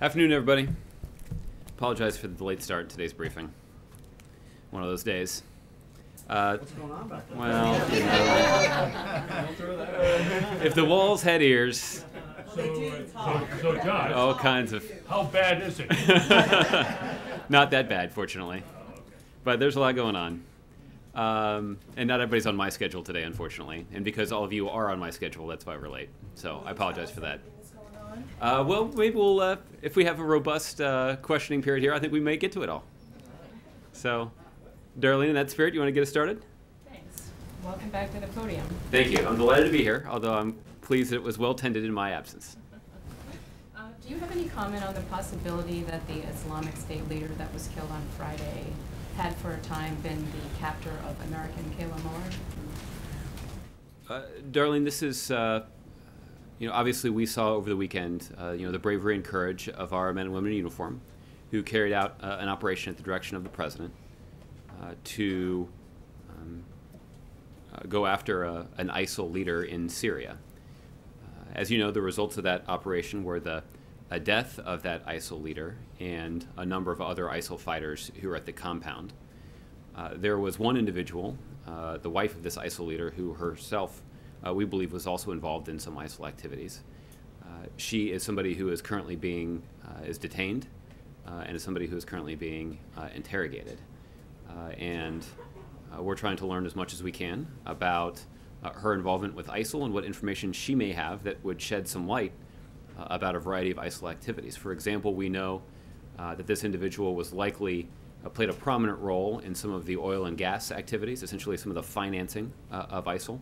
Afternoon, everybody. Apologize for the late start in today's briefing. One of those days. What's going on back there? Well, if the walls had ears, So John, all kinds of... how bad is it? Not that bad, fortunately. But there's a lot going on. And not everybody's on my schedule today, unfortunately. And because all of you are on my schedule, that's why we're late. So I apologize for that. Well, maybe we'll, if we have a robust questioning period here, I think we may get to it all. So, Darlene, in that spirit, you want to get us started? Thanks. Welcome back to the podium. Thank you. I'm delighted to be here, although I'm pleased that it was well tended in my absence. Do you have any comment on the possibility that the Islamic State leader that was killed on Friday had for a time been the captor of American Kayla Mueller? Darlene, this is... obviously we saw over the weekend, the bravery and courage of our men and women in uniform who carried out an operation at the direction of the president to go after an ISIL leader in Syria. As you know, the results of that operation were the death of that ISIL leader and a number of other ISIL fighters who were at the compound. There was one individual, the wife of this ISIL leader, who herself we believe was also involved in some ISIL activities. She is somebody who is currently being is detained and is somebody who is currently being interrogated. And we're trying to learn as much as we can about her involvement with ISIL and what information she may have that would shed some light about a variety of ISIL activities. For example, we know that this individual was likely played a prominent role in some of the oil and gas activities, essentially some of the financing of ISIL.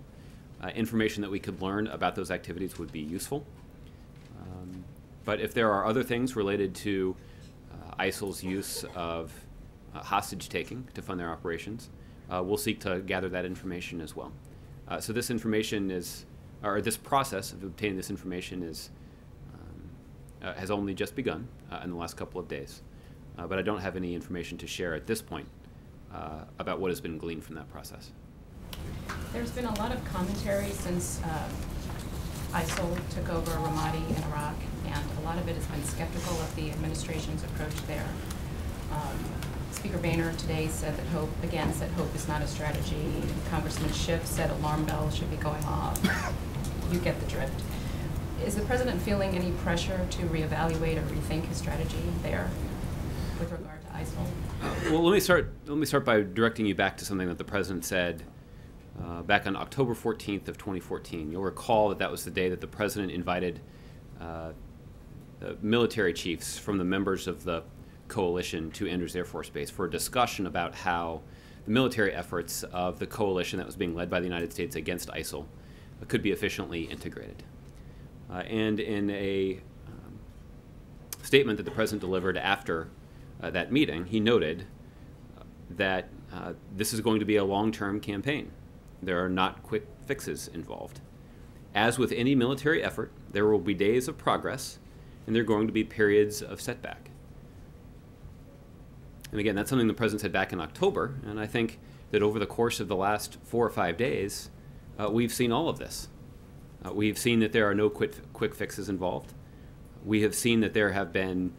Information that we could learn about those activities would be useful. But if there are other things related to ISIL's use of hostage-taking to fund their operations, we'll seek to gather that information as well. So this information is, or this process of obtaining this information is, has only just begun in the last couple of days. But I don't have any information to share at this point about what has been gleaned from that process. There's been a lot of commentary since ISIL took over Ramadi in Iraq, and a lot of it has been skeptical of the administration's approach there. Speaker Boehner today said that hope is not a strategy. Congressman Schiff said alarm bells should be going off. You get the drift. Is the president feeling any pressure to reevaluate or rethink his strategy there with regard to ISIL? Well, let me start by directing you back to something that the president said back on October 14th of 2014. You'll recall that that was the day that the president invited the military chiefs from the members of the coalition to Andrews Air Force Base for a discussion about how the military efforts of the coalition that was being led by the United States against ISIL could be efficiently integrated. And in a statement that the president delivered after that meeting, he noted that this is going to be a long-term campaign. There are not quick fixes involved. As with any military effort, there will be days of progress, and there are going to be periods of setback. And again, that's something the president said back in October, and I think that over the course of the last 4 or 5 days, we've seen all of this. We've seen that there are no quick fixes involved. We have seen that there have been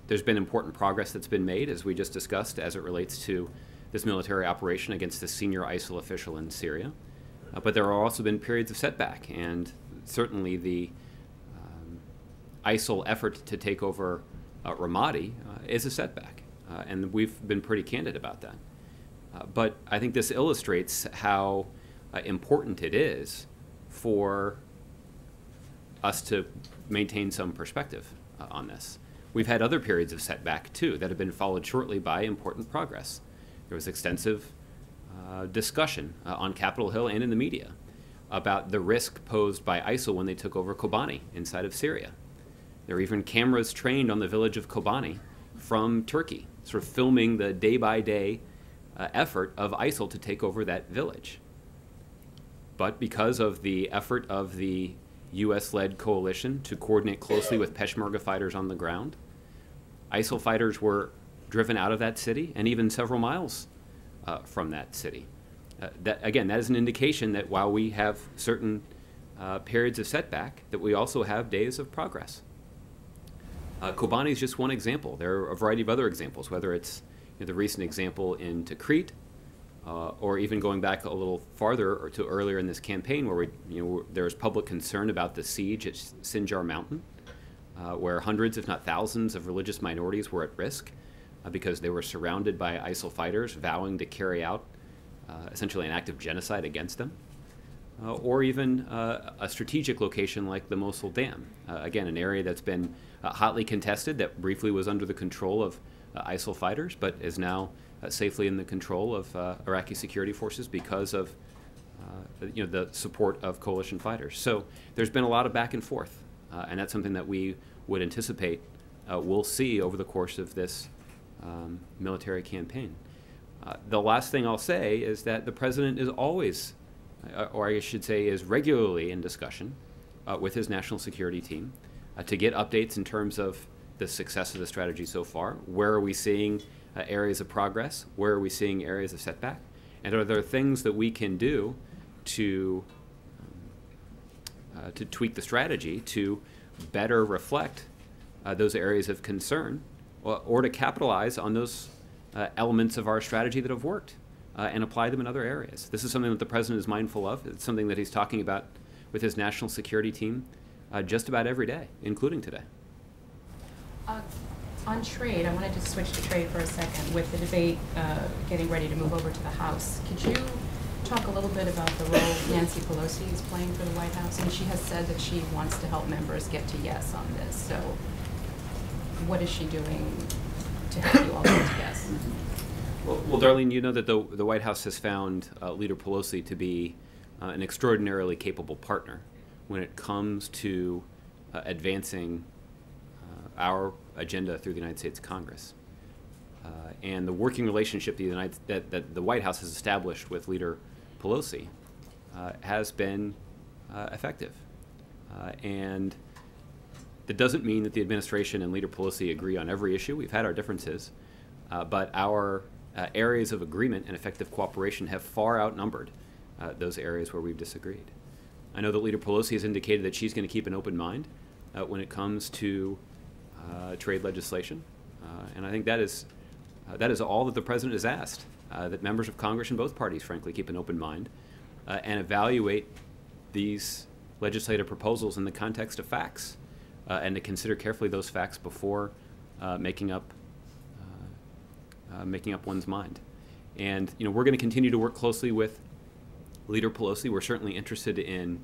there's been important progress that's been made, as we just discussed, as it relates to this military operation against this senior ISIL official in Syria. But there have also been periods of setback, and certainly the ISIL effort to take over Ramadi is a setback, and we've been pretty candid about that. But I think this illustrates how important it is for us to maintain some perspective on this. We've had other periods of setback, too, that have been followed shortly by important progress. There was extensive discussion on Capitol Hill and in the media about the risk posed by ISIL when they took over Kobani inside of Syria. There were even cameras trained on the village of Kobani from Turkey, sort of filming the day-by-day effort of ISIL to take over that village. But because of the effort of the U.S.-led coalition to coordinate closely with Peshmerga fighters on the ground, ISIL fighters were driven out of that city and even several miles from that city. That is an indication that while we have certain periods of setback, that we also have days of progress. Kobani is just one example. There are a variety of other examples, whether it's the recent example in Tikrit, or even going back a little farther or to earlier in this campaign, where there was public concern about the siege at Sinjar Mountain, where hundreds, if not thousands, of religious minorities were at risk because they were surrounded by ISIL fighters vowing to carry out essentially an act of genocide against them. Or even a strategic location like the Mosul Dam, again, an area that's been hotly contested, that briefly was under the control of ISIL fighters, but is now safely in the control of Iraqi security forces because of the support of coalition fighters. So there's been a lot of back and forth, and that's something that we would anticipate we'll see over the course of this military campaign. The last thing I'll say is that the president is always, or I should say is regularly in discussion with his national security team to get updates in terms of the success of the strategy so far. Where are we seeing areas of progress? Where are we seeing areas of setback? And are there things that we can do to tweak the strategy to better reflect those areas of concern, or to capitalize on those elements of our strategy that have worked and apply them in other areas? This is something that the president is mindful of. It's something that he's talking about with his national security team just about every day, including today. On trade, I wanted to switch to trade for a second. With the debate getting ready to move over to the House, could you talk a little bit about the role Nancy Pelosi is playing for the White House? And she has said that she wants to help members get to yes on this. So what is she doing to help you all get to yes? Well, Darlene, you know that the White House has found Leader Pelosi to be an extraordinarily capable partner when it comes to advancing our agenda through the United States Congress. And the working relationship that the White House has established with Leader Pelosi has been effective. And that doesn't mean that the administration and Leader Pelosi agree on every issue. We've had our differences, but our areas of agreement and effective cooperation have far outnumbered those areas where we've disagreed. I know that Leader Pelosi has indicated that she's going to keep an open mind when it comes to trade legislation, and I think that is all that the president has asked, that members of Congress in both parties, frankly, keep an open mind and evaluate these legislative proposals in the context of facts, and to consider carefully those facts before making up one's mind. And we're going to continue to work closely with Leader Pelosi. We're certainly interested in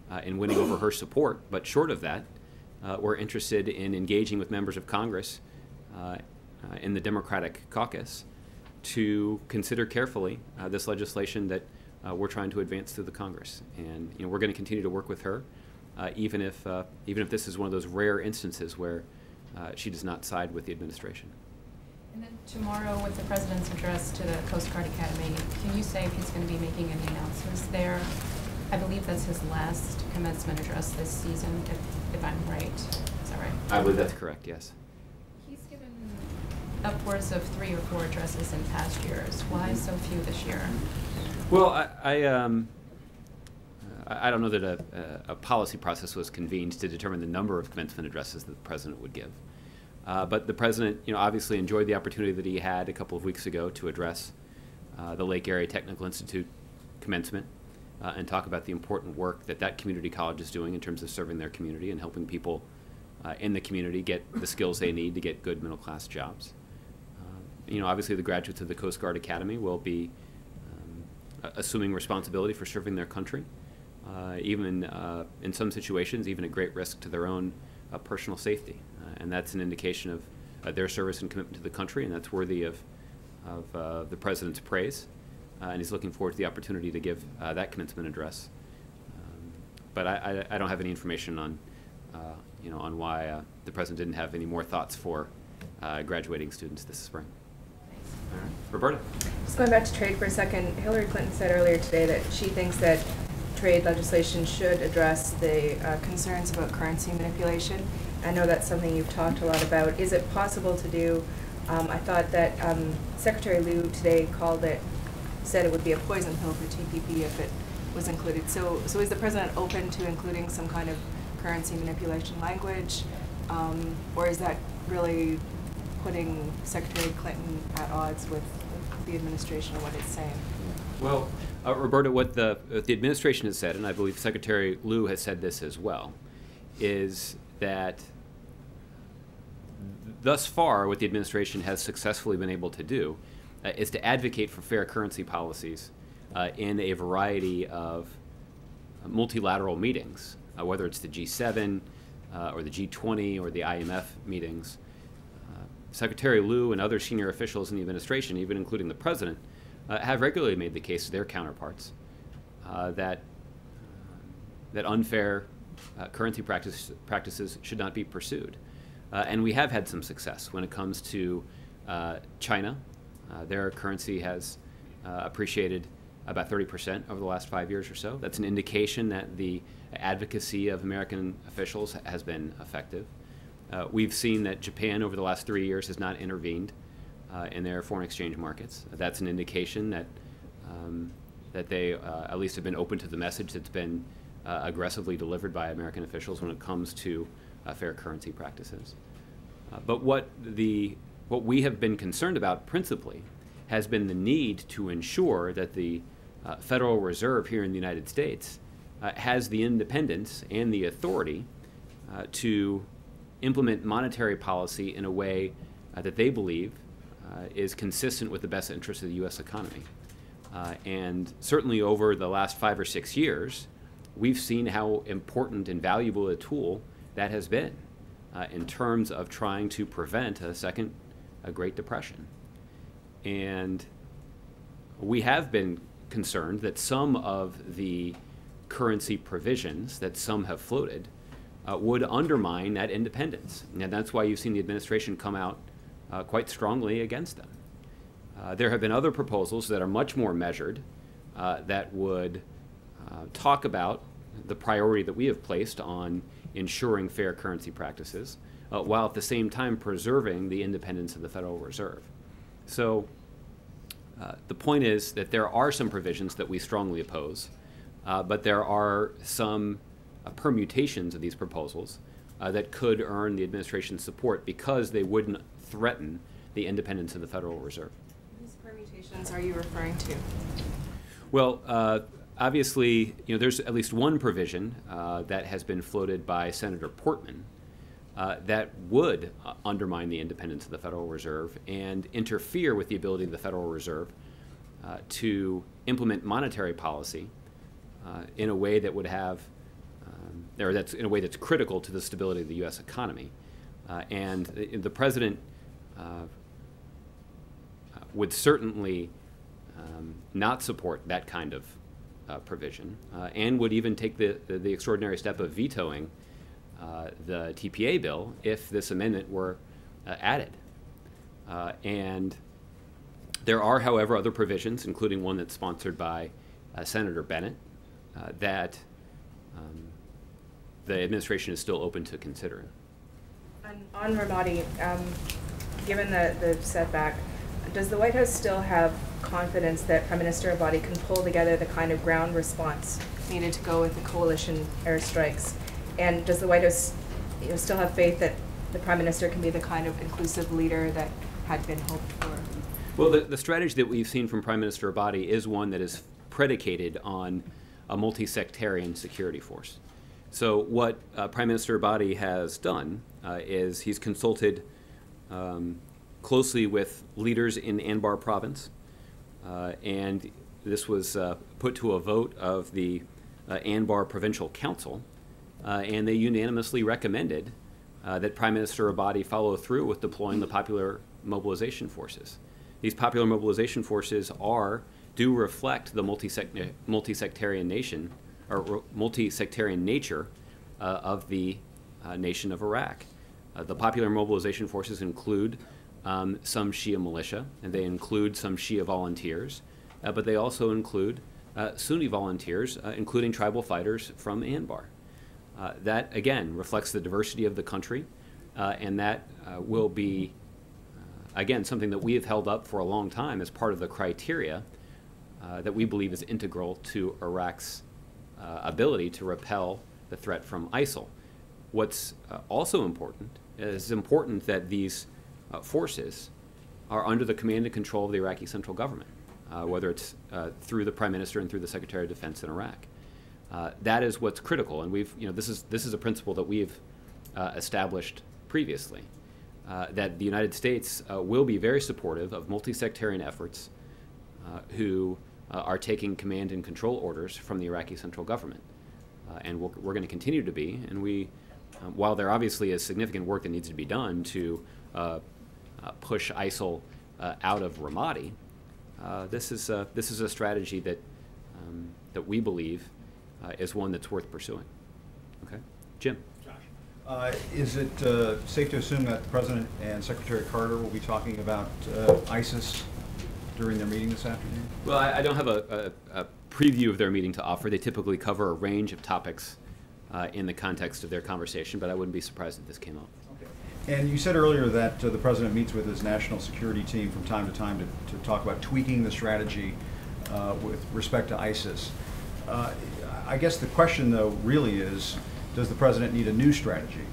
winning over her support, but short of that, we're interested in engaging with members of Congress in the Democratic caucus to consider carefully this legislation that we're trying to advance through the Congress. And we're going to continue to work with her, even if this is one of those rare instances where she does not side with the administration. And then tomorrow, with the president's address to the Coast Guard Academy, can you say if he's going to be making any announcements there? I believe that's his last commencement address this season, if I'm right. Is that right? I believe that's correct, yes. He's given upwards of 3 or 4 addresses in past years. Why so few this year? Well, I don't know that a policy process was convened to determine the number of commencement addresses that the president would give. But the president, obviously enjoyed the opportunity that he had a couple of weeks ago to address the Lake Area Technical Institute commencement and talk about the important work that community college is doing in terms of serving their community and helping people in the community get the skills they need to get good middle-class jobs. Obviously the graduates of the Coast Guard Academy will be assuming responsibility for serving their country, even in some situations, even at great risk to their own personal safety. And that's an indication of their service and commitment to the country, and that's worthy of the president's praise. And he's looking forward to the opportunity to give that commencement address. But I don't have any information on why the president didn't have any more thoughts for graduating students this spring. All right, Roberta. Just going back to trade for a second, Hillary Clinton said earlier today that she thinks that trade legislation should address the concerns about currency manipulation. I know that's something you've talked a lot about. Is it possible to do? I thought that Secretary Liu today said it would be a poison pill for TPP if it was included. So is the president open to including some kind of currency manipulation language? Or is that really putting Secretary Clinton at odds with the administration and what it's saying? Well, Roberta, what the administration has said, and I believe Secretary Liu has said this as well, is that thus far what the administration has successfully been able to do is to advocate for fair currency policies in a variety of multilateral meetings, whether it's the G7 or the G20 or the IMF meetings. Secretary Liu and other senior officials in the administration, even including the president, have regularly made the case to their counterparts that unfair currency practices should not be pursued. And we have had some success when it comes to China. Their currency has appreciated about 30% over the last 5 years or so. That's an indication that the advocacy of American officials has been effective. We've seen that Japan over the last 3 years has not intervened in their foreign exchange markets. That's an indication that that they at least have been open to the message that's been aggressively delivered by American officials when it comes to fair currency practices. But what we have been concerned about principally has been the need to ensure that the Federal Reserve here in the United States has the independence and the authority to implement monetary policy in a way that they believe is consistent with the best interests of the U.S. economy. And certainly over the last 5 or 6 years, we've seen how important and valuable a tool that has been in terms of trying to prevent a second Great Depression. And we have been concerned that some of the currency provisions that some have floated would undermine that independence. And that's why you've seen the administration come out quite strongly against them. There have been other proposals that are much more measured that would talk about the priority that we have placed on ensuring fair currency practices, while at the same time preserving the independence of the Federal Reserve. So the point is that there are some provisions that we strongly oppose, but there are some permutations of these proposals that could earn the administration's support because they wouldn't threaten the independence of the Federal Reserve. Whose permutations are you referring to? Well, obviously, there's at least one provision that has been floated by Senator Portman that would undermine the independence of the Federal Reserve and interfere with the ability of the Federal Reserve to implement monetary policy in a way that would have, or that's in a way that's critical to the stability of the U.S. economy. And the president would certainly not support that kind of provision, and would even take the extraordinary step of vetoing the TPA bill if this amendment were added. And there are, however, other provisions, including one that's sponsored by Senator Bennett, that the administration is still open to considering. On Ramadi, given the setback, does the White House still have confidence that Prime Minister Abadi can pull together the kind of ground response needed to go with the coalition airstrikes? And does the White House still have faith that the Prime Minister can be the kind of inclusive leader that had been hoped for? Well, the strategy that we've seen from Prime Minister Abadi is one that is predicated on a multi-sectarian security force. So what Prime Minister Abadi has done is he's consulted closely with leaders in Anbar province, and this was put to a vote of the Anbar Provincial Council, and they unanimously recommended that Prime Minister Abadi follow through with deploying the Popular Mobilization Forces. These Popular Mobilization Forces do reflect the multi-sectarian nation, or multi-sectarian nature of the nation of Iraq. The Popular Mobilization Forces include some Shia militia, and they include some Shia volunteers, but they also include Sunni volunteers, including tribal fighters from Anbar. That, again, reflects the diversity of the country, and that will be, again, something that we have held up for a long time as part of the criteria that we believe is integral to Iraq's ability to repel the threat from ISIL. what's also important is important that these forces are under the command and control of the Iraqi central government, whether it's through the Prime Minister and through the Secretary of Defense in Iraq. That is what's critical, and this is a principle that we've established previously, that the United States will be very supportive of multi-sectarian efforts who are taking command and control orders from the Iraqi central government. And we're going to continue to be, and while there obviously is significant work that needs to be done to push ISIL out of Ramadi, this is a strategy that we believe is one that's worth pursuing. Okay, Jim. Josh, is it safe to assume that the President and Secretary Carter will be talking about ISIS during their meeting this afternoon? Well, I don't have a preview of their meeting to offer. They typically cover a range of topics in the context of their conversation, but I wouldn't be surprised if this came up. Okay. And you said earlier that the President meets with his national security team from time to time to talk about tweaking the strategy with respect to ISIS. I guess the question, though, really is, does the President need a new strategy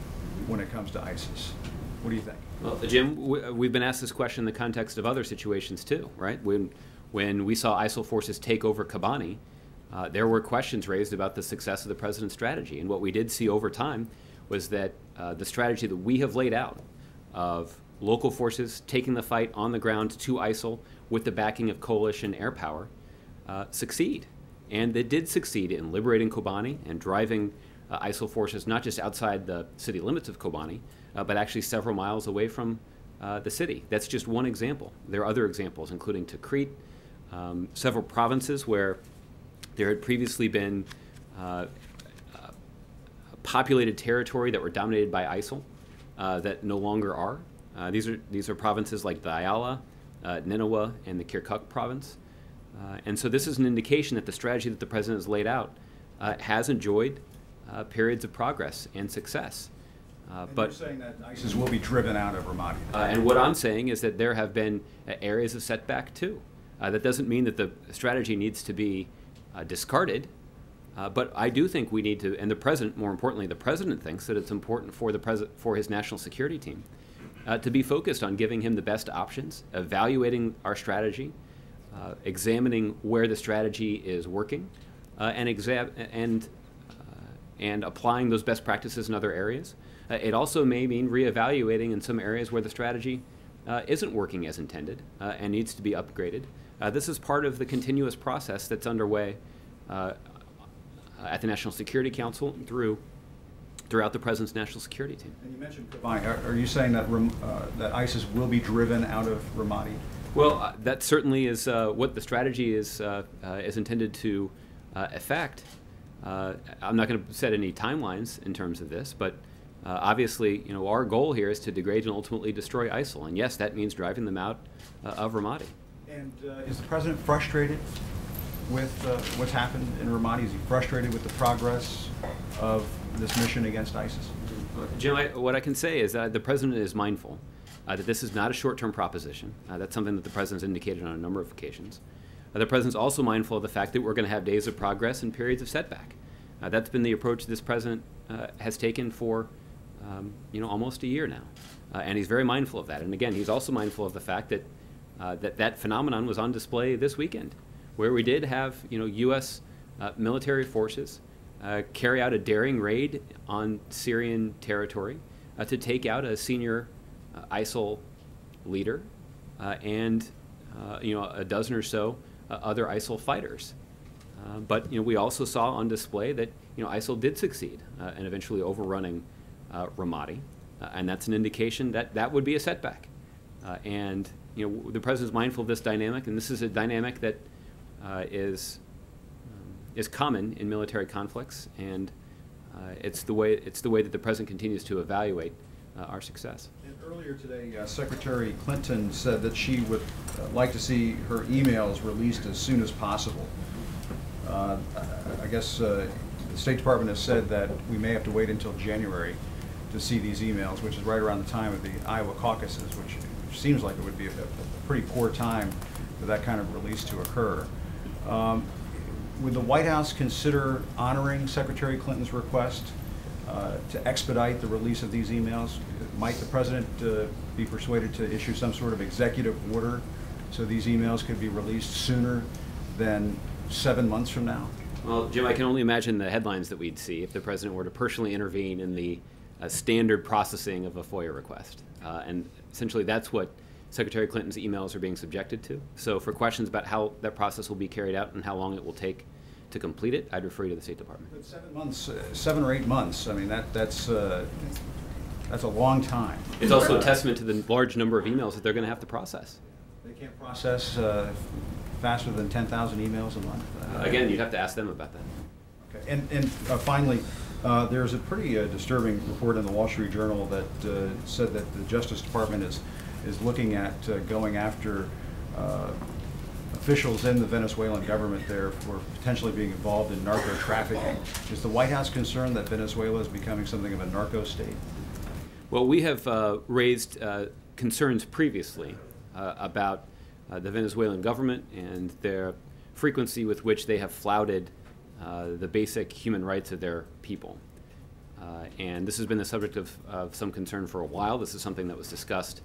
when it comes to ISIS? What do you think? Well, Jim, we've been asked this question in the context of other situations too, right? When we saw ISIL forces take over Kobani, there were questions raised about the success of the President's strategy. And what we did see over time was that the strategy that we have laid out of local forces taking the fight on the ground to ISIL with the backing of coalition air power succeed. And they did succeed in liberating Kobani and driving ISIL forces not just outside the city limits of Kobani, but actually several miles away from the city. That's just one example. There are other examples, including Tikrit, several provinces where there had previously been populated territory that were dominated by ISIL that no longer are. These are provinces like Diyala, Nineveh, and the Kirkuk province. And so this is an indication that the strategy that the President has laid out has enjoyed periods of progress and success. But you're saying that ISIS will be driven out of Ramadi. And what I'm saying is that there have been areas of setback too. That doesn't mean that the strategy needs to be discarded, but I do think we need to, and the President, more importantly, the President thinks that it's important for his national security team to be focused on giving him the best options, evaluating our strategy, examining where the strategy is working, and applying those best practices in other areas. It also may mean reevaluating in some areas where the strategy isn't working as intended and needs to be upgraded. This is part of the continuous process that's underway at the National Security Council throughout the President's national security team. And you mentioned Kobani. Are you saying that that ISIS will be driven out of Ramadi? Well, that certainly is what the strategy is intended to effect. I'm not going to set any timelines in terms of this, but obviously, our goal here is to degrade and ultimately destroy ISIL, and yes, that means driving them out of Ramadi. And is the President frustrated with what's happened in Ramadi? Is he frustrated with the progress of this mission against ISIS? Jim, what I can say is that the President is mindful that this is not a short-term proposition. That's something that the President's indicated on a number of occasions. The President's also mindful of the fact that we're going to have days of progress and periods of setback. That's been the approach this President has taken for almost a year now, and he's very mindful of that. And again, he's also mindful of the fact that that phenomenon was on display this weekend, where we did have U.S. Military forces carry out a daring raid on Syrian territory to take out a senior ISIL leader and a dozen or so other ISIL fighters. But we also saw on display that ISIL did succeed in eventually overrunning Ramadi, and that's an indication that that would be a setback. And the President's mindful of this dynamic, and this is a dynamic that is common in military conflicts, and it's the way that the President continues to evaluate our success. And earlier today, Secretary Clinton said that she would like to see her emails released as soon as possible. I guess the State Department has said that we may have to wait until January to see these emails, which is right around the time of the Iowa caucuses, which seems like it would be a pretty poor time for that kind of release to occur. Would the White House consider honoring Secretary Clinton's request to expedite the release of these emails? Might the president be persuaded to issue some sort of executive order so these emails could be released sooner than 7 months from now? Well, Jim, I can only imagine the headlines that we'd see if the president were to personally intervene in the standard processing of a FOIA request. And essentially that's what Secretary Clinton's emails are being subjected to. So for questions about how that process will be carried out and how long it will take to complete it, I'd refer you to the State Department. But 7 months, 7 or 8 months, I mean, that's a long time. It's also a testament to the large number of emails that they're going to have to process. They can't process faster than 10,000 emails a month. Again, you'd have to ask them about that. Okay. And finally, there's a pretty disturbing report in the Wall Street Journal that said that the Justice Department is looking at going after officials in the Venezuelan government there for potentially being involved in narco trafficking. Is the White House concerned that Venezuela is becoming something of a narco state? Well, we have raised concerns previously about the Venezuelan government and their frequency with which they have flouted the basic human rights of their people. And this has been the subject of some concern for a while. This is something that was discussed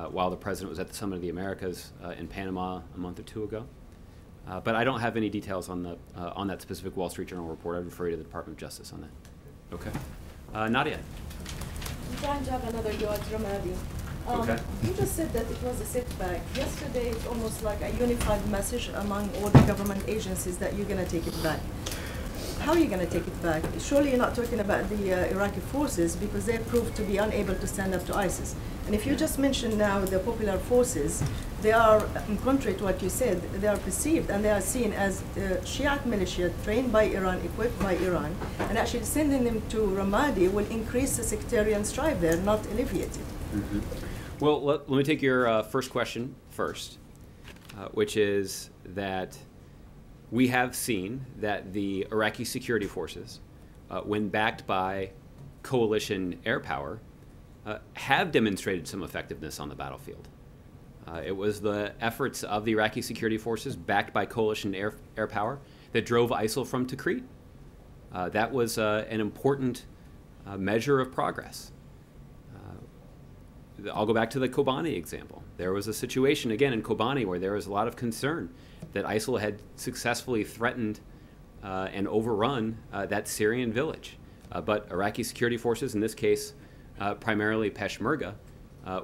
while the president was at the Summit of the Americas in Panama a month or two ago. But I don't have any details on that specific Wall Street Journal report. I'd refer you to the Department of Justice on that. Okay. Nadia. I'm trying to have another go at Ramadi. Okay. You just said that it was a setback. Yesterday, it's almost like a unified message among all the government agencies that you're going to take it back. How are you going to take it back? Surely you're not talking about the Iraqi forces, because they proved to be unable to stand up to ISIS. And if you just mention now the popular forces, they are, contrary to what you said, they are perceived and they are seen as Shiite militia trained by Iran, equipped by Iran, and actually sending them to Ramadi will increase the sectarian strife there, not alleviate it. Mm-hmm. Well, let me take your first question first, which is that we have seen that the Iraqi security forces, when backed by coalition air power, have demonstrated some effectiveness on the battlefield. It was the efforts of the Iraqi security forces backed by coalition air power that drove ISIL from Tikrit. That was an important measure of progress. I'll go back to the Kobani example. There was a situation, again, in Kobani where there was a lot of concern that ISIL had successfully threatened and overrun that Syrian village. But Iraqi security forces, in this case, primarily Peshmerga,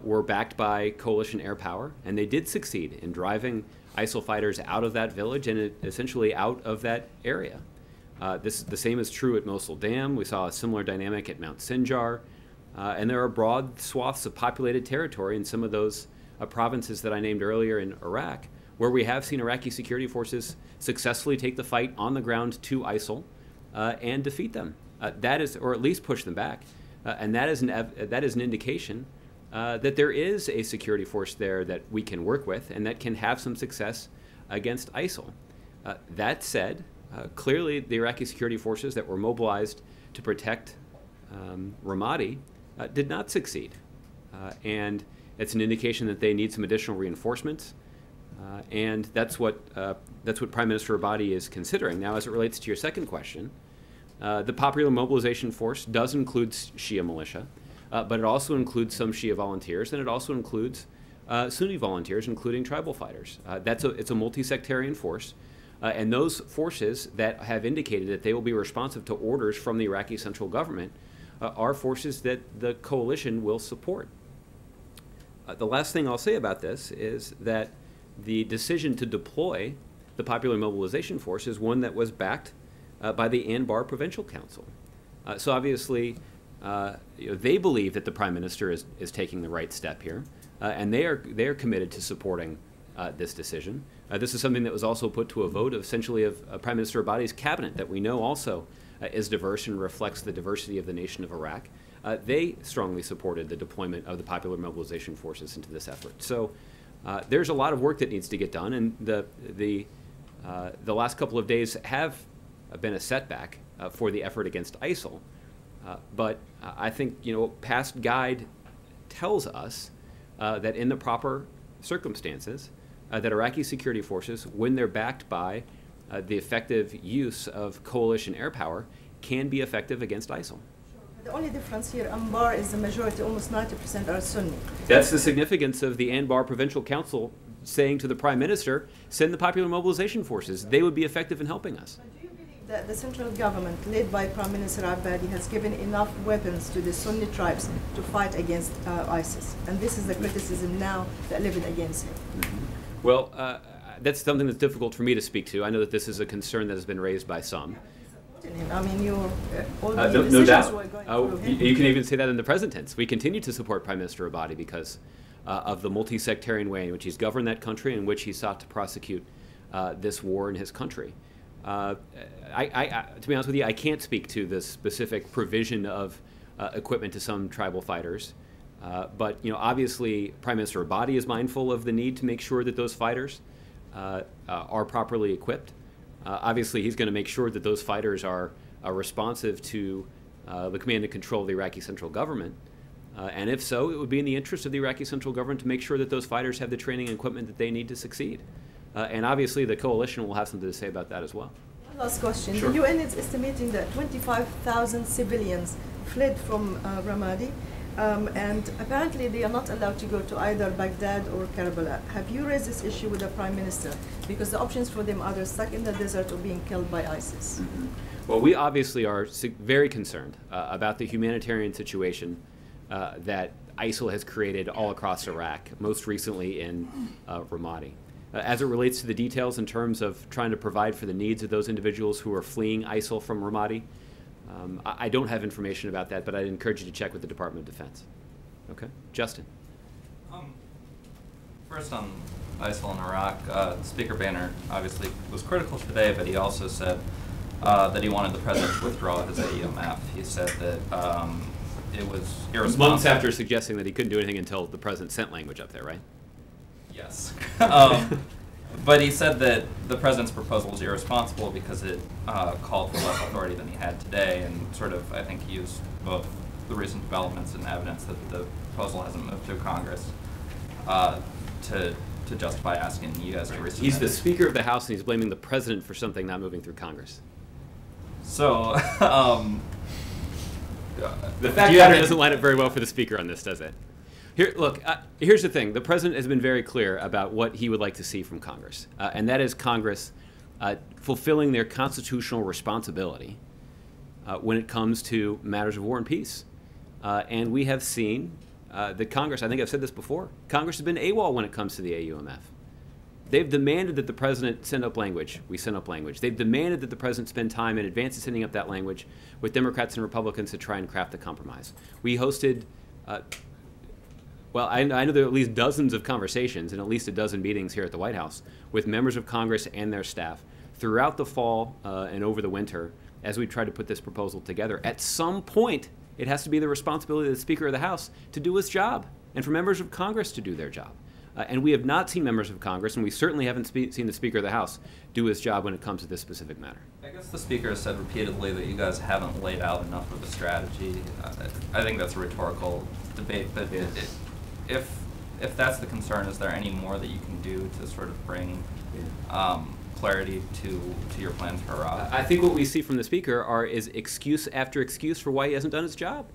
were backed by coalition air power, and they did succeed in driving ISIL fighters out of that village and essentially out of that area. The same is true at Mosul Dam. We saw a similar dynamic at Mount Sinjar. And there are broad swaths of populated territory in some of those provinces that I named earlier in Iraq, where we have seen Iraqi security forces successfully take the fight on the ground to ISIL and defeat them. That is, or at least push them back. And that is an indication that there is a security force there that we can work with and that can have some success against ISIL. That said, clearly the Iraqi security forces that were mobilized to protect Ramadi did not succeed. And it's an indication that they need some additional reinforcements. And that's what Prime Minister Abadi is considering. Now, as it relates to your second question, the Popular Mobilization Force does include Shia militia, but it also includes some Shia volunteers, and it also includes Sunni volunteers, including tribal fighters. It's a multi-sectarian force, and those forces that have indicated that they will be responsive to orders from the Iraqi central government are forces that the coalition will support. The last thing I'll say about this is that the decision to deploy the Popular Mobilization Force is one that was backed by the Anbar Provincial Council. So obviously, they believe that the Prime Minister is taking the right step here, and they are committed to supporting this decision. This is something that was also put to a vote essentially of Prime Minister Abadi's cabinet that we know also is diverse and reflects the diversity of the nation of Iraq. They strongly supported the deployment of the Popular Mobilization Forces into this effort. So there's a lot of work that needs to get done, and the last couple of days have been a setback for the effort against ISIL. But I think past guide tells us that in the proper circumstances, that Iraqi security forces, when they're backed by the effective use of coalition air power, can be effective against ISIL. Sure. The only difference here, Anbar is the majority, almost 90% are Sunni. That's the significance of the Anbar Provincial Council saying to the Prime Minister, send the popular mobilization forces. They would be effective in helping us. Do you believe that the central government, led by Prime Minister Abadi, has given enough weapons to the Sunni tribes to fight against ISIS? And this is the criticism now that levied against him. Well, that's something that's difficult for me to speak to. I know that this is a concern that has been raised by some. I mean, all the No decisions doubt. were going through him. You can even say that in the present tense. We continue to support Prime Minister Abadi because of the multi-sectarian way in which he's governed that country and in which he sought to prosecute this war in his country. To be honest with you, I can't speak to the specific provision of equipment to some tribal fighters. But obviously, Prime Minister Abadi is mindful of the need to make sure that those fighters are properly equipped. Obviously, he's going to make sure that those fighters are responsive to the command and control of the Iraqi central government. And if so, it would be in the interest of the Iraqi central government to make sure that those fighters have the training and equipment that they need to succeed. And obviously, the coalition will have something to say about that as well. One last question. Sure. The UN is estimating that 25,000 civilians fled from Ramadi, and apparently they are not allowed to go to either Baghdad or Karbala. Have you raised this issue with the Prime Minister? Because the options for them are they're stuck in the desert or being killed by ISIS. Mm-hmm. Well, we obviously are very concerned about the humanitarian situation that ISIL has created all across Iraq, most recently in Ramadi. As it relates to the details in terms of trying to provide for the needs of those individuals who are fleeing ISIL from Ramadi, I don't have information about that, but I'd encourage you to check with the Department of Defense. Okay? Justin. First on ISIL in Iraq, Speaker Boehner obviously was critical today, but he also said that he wanted the president to withdraw his AEMF. He said that it was irresponsible. Months after suggesting that he couldn't do anything until the president sent language up there, right? Yes. But he said that the president's proposal was irresponsible because it called for less authority than he had today, and sort of, I think, he used both the recent developments and evidence that the proposal hasn't moved through Congress to justify asking you guys to resubmit. He's the Speaker of the House, and he's blaming the president for something not moving through Congress. So, the fact pattern doesn't line up very well for the Speaker on this, does it? Here, look, here's the thing. The president has been very clear about what he would like to see from Congress, and that is Congress fulfilling their constitutional responsibility when it comes to matters of war and peace. And we have seen that Congress, I think I've said this before, Congress has been AWOL when it comes to the AUMF. They've demanded that the president send up language. We send up language. They've demanded that the president spend time in advance of sending up that language with Democrats and Republicans to try and craft a compromise. We hosted... Well, I know there are at least dozens of conversations and at least a dozen meetings here at the White House with members of Congress and their staff throughout the fall and over the winter as we try to put this proposal together. At some point, it has to be the responsibility of the Speaker of the House to do his job and for members of Congress to do their job. And we have not seen members of Congress, and we certainly haven't seen the Speaker of the House do his job when it comes to this specific matter. I guess the Speaker has said repeatedly that you guys haven't laid out enough of a strategy. I think that's a rhetorical debate, but if that's the concern, is there any more that you can do to sort of bring clarity to your plans for Iraq? I think what we see from the Speaker is excuse after excuse for why he hasn't done his job.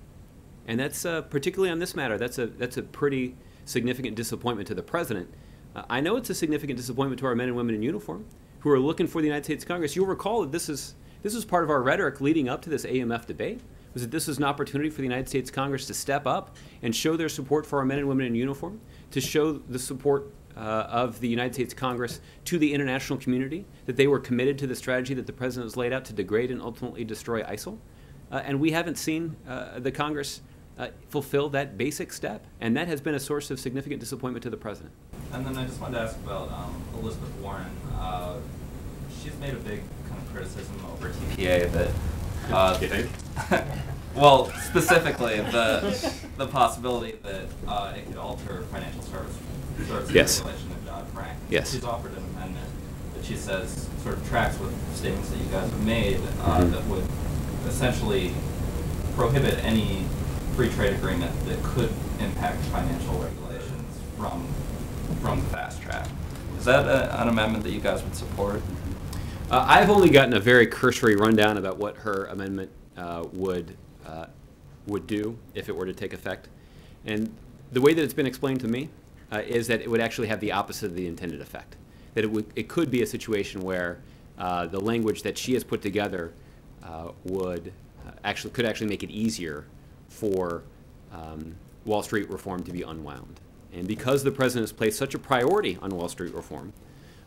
And that's, particularly on this matter, that's a pretty significant disappointment to the President. I know it's a significant disappointment to our men and women in uniform who are looking for the United States Congress. You'll recall that this was part of our rhetoric leading up to this AMF debate, was that this is an opportunity for the United States Congress to step up and show their support for our men and women in uniform, to show the support of the United States Congress to the international community, that they were committed to the strategy that the President has laid out to degrade and ultimately destroy ISIL. And we haven't seen the Congress fulfill that basic step, and that has been a source of significant disappointment to the President. And then I just wanted to ask about Elizabeth Warren. She's made a big kind of criticism over TPA that you think? well, specifically the possibility that it could alter financial services Yes. regulation of Dodd-Frank. Yes. She's offered an amendment that she says sort of tracks with statements that you guys have made that would essentially prohibit any free trade agreement that could impact financial regulations from the fast track. Is that an amendment that you guys would support? I've only gotten a very cursory rundown about what her amendment would would do if it were to take effect. And the way that it's been explained to me is that it would actually have the opposite of the intended effect. That it could be a situation where the language that she has put together could actually make it easier for Wall Street reform to be unwound. And because the president has placed such a priority on Wall Street reform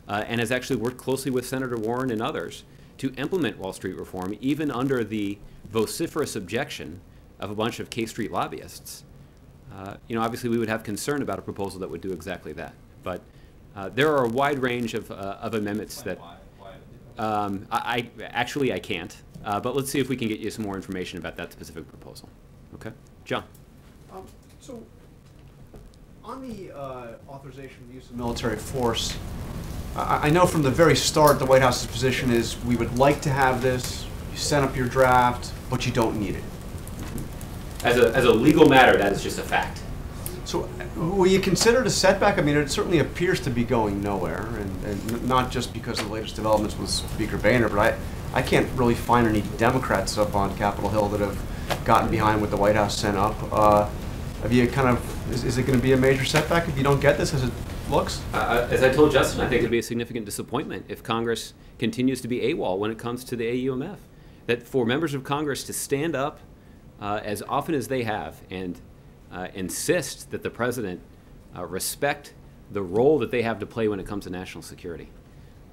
and has actually worked closely with Senator Warren and others to implement Wall Street reform, even under the vociferous objection of a bunch of K Street lobbyists, obviously we would have concern about a proposal that would do exactly that. But there are a wide range of amendments that I can't. But let's see if we can get you some more information about that specific proposal. Okay, John. So, on the authorization of the use of military force, I know from the very start the White House's position is we would like to have this. You sent up your draft, but you don't need it. As a legal matter, that is just a fact. So, will you consider it a setback? I mean, it certainly appears to be going nowhere, and not just because of the latest developments with Speaker Boehner, but I can't really find any Democrats up on Capitol Hill that have gotten behind what the White House sent up. Have you is it going to be a major setback if you don't get this as it looks? As I told Justin, I think it would be a significant disappointment if Congress continues to be AWOL when it comes to the AUMF. That for members of Congress to stand up as often as they have and insist that the president respect the role that they have to play when it comes to national security,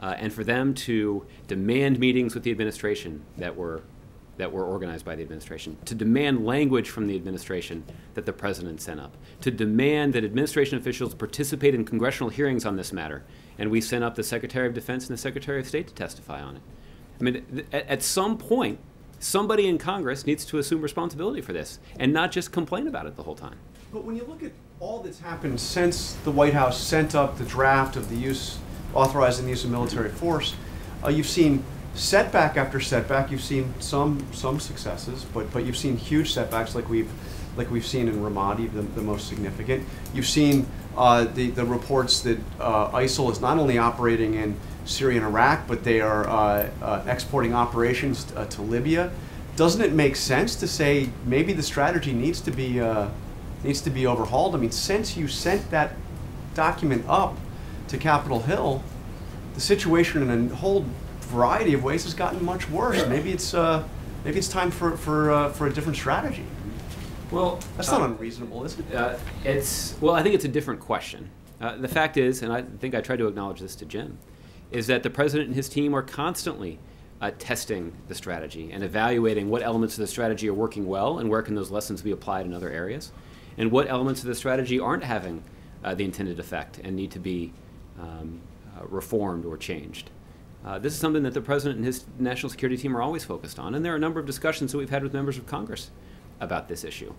and for them to demand meetings with the administration that were organized by the administration, to demand language from the administration that the president sent up, to demand that administration officials participate in congressional hearings on this matter, and we sent up the Secretary of Defense and the Secretary of State to testify on it. I mean, at some point, somebody in Congress needs to assume responsibility for this and not just complain about it the whole time. But when you look at all that's happened since the White House sent up the draft of the authorizing the use of military force, you've seen setback after setback. You've seen some successes, but you've seen huge setbacks like we've seen in Ramadi, the most significant. You've seen the reports that ISIL is not only operating in Syria and Iraq, but they are exporting operations to Libya. Doesn't it make sense to say maybe the strategy needs to be overhauled? I mean, since you sent that document up to Capitol Hill, the situation in a whole variety of ways has gotten much worse. Maybe it's time for a different strategy. Well, that's not unreasonable, is it? I think it's a different question. The fact is, and I think I tried to acknowledge this to Jim, is that the president and his team are constantly testing the strategy and evaluating what elements of the strategy are working well and where can those lessons be applied in other areas, and what elements of the strategy aren't having the intended effect and need to be reformed or changed. This is something that the president and his national security team are always focused on, and there are a number of discussions that we've had with members of Congress about this issue.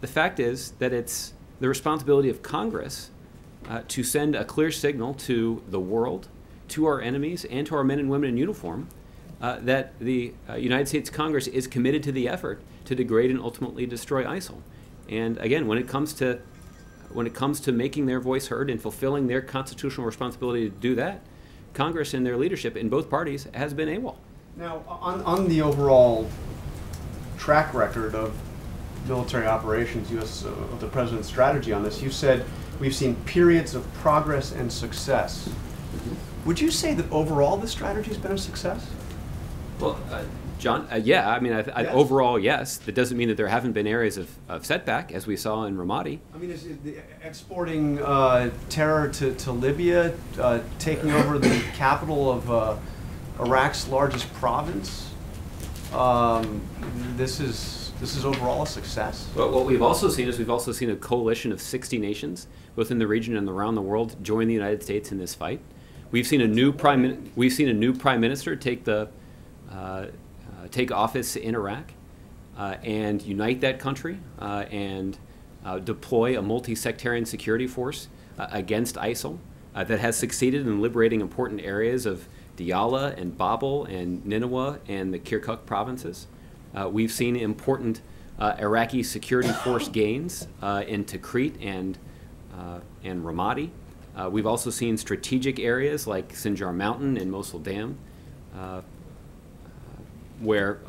The fact is that it's the responsibility of Congress to send a clear signal to the world, to our enemies, and to our men and women in uniform that the United States Congress is committed to the effort to degrade and ultimately destroy ISIL. And again, when it comes to making their voice heard and fulfilling their constitutional responsibility to do that, Congress and their leadership in both parties has been AWOL. Now, on the overall track record of military operations, of the president's strategy on this, you said we've seen periods of progress and success. Would you say that overall the strategy has been a success? Well, John, yeah. I mean, yes. Overall, yes. That doesn't mean that there haven't been areas of setback, as we saw in Ramadi. I mean, is the exporting terror to Libya, taking over the capital of Iraq's largest province, this is overall a success? Well, what we've also seen is a coalition of 60 nations, both in the region and around the world, join the United States in this fight. We've seen a new prime minister take office in Iraq and unite that country and deploy a multi-sectarian security force against ISIL that has succeeded in liberating important areas of Diyala and Babel and Nineveh and the Kirkuk provinces. We've seen important Iraqi security force gains in Tikrit and Ramadi. We've also seen strategic areas like Sinjar Mountain and Mosul Dam, where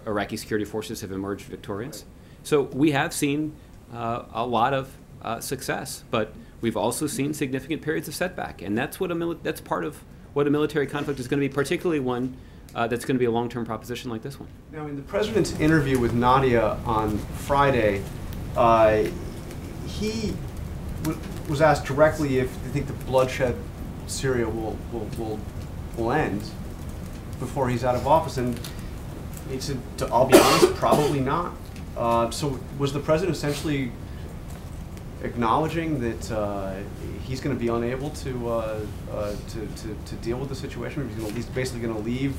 Iraqi security forces have emerged victorious. So we have seen a lot of success, but we've also seen significant periods of setback, and that's that's part of what a military conflict is going to be, particularly one that's going to be a long-term proposition like this one. Now, in the president's interview with Nadia on Friday, he was asked directly if they think the bloodshed in Syria will end before he's out of office, and he said, I'll be honest, probably not. So was the president essentially acknowledging that he's going to be unable to deal with the situation? He's basically going to leave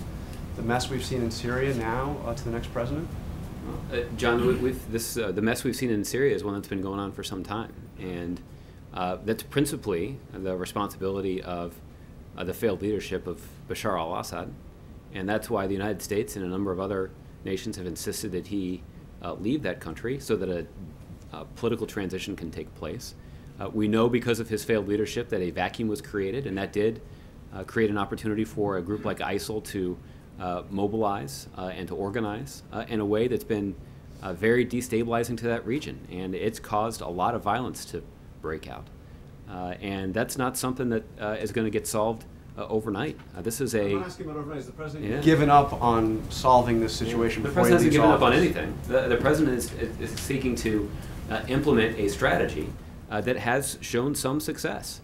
the mess we've seen in Syria now to the next president? John, the mess we've seen in Syria is one that's been going on for some time, and that's principally the responsibility of the failed leadership of Bashar al-Assad, and that's why the United States and a number of other nations have insisted that he leave that country so that a political transition can take place. We know because of his failed leadership that a vacuum was created, and that did create an opportunity for a group like ISIL to mobilize and to organize in a way that's been very destabilizing to that region, and it's caused a lot of violence to break out. And that's not something that is going to get solved overnight. This is I'm not asking about overnight. Has the president Yeah. given up on solving this situation The before he president hasn't leaves given up on office? anything. The president is seeking to implement a strategy that has shown some success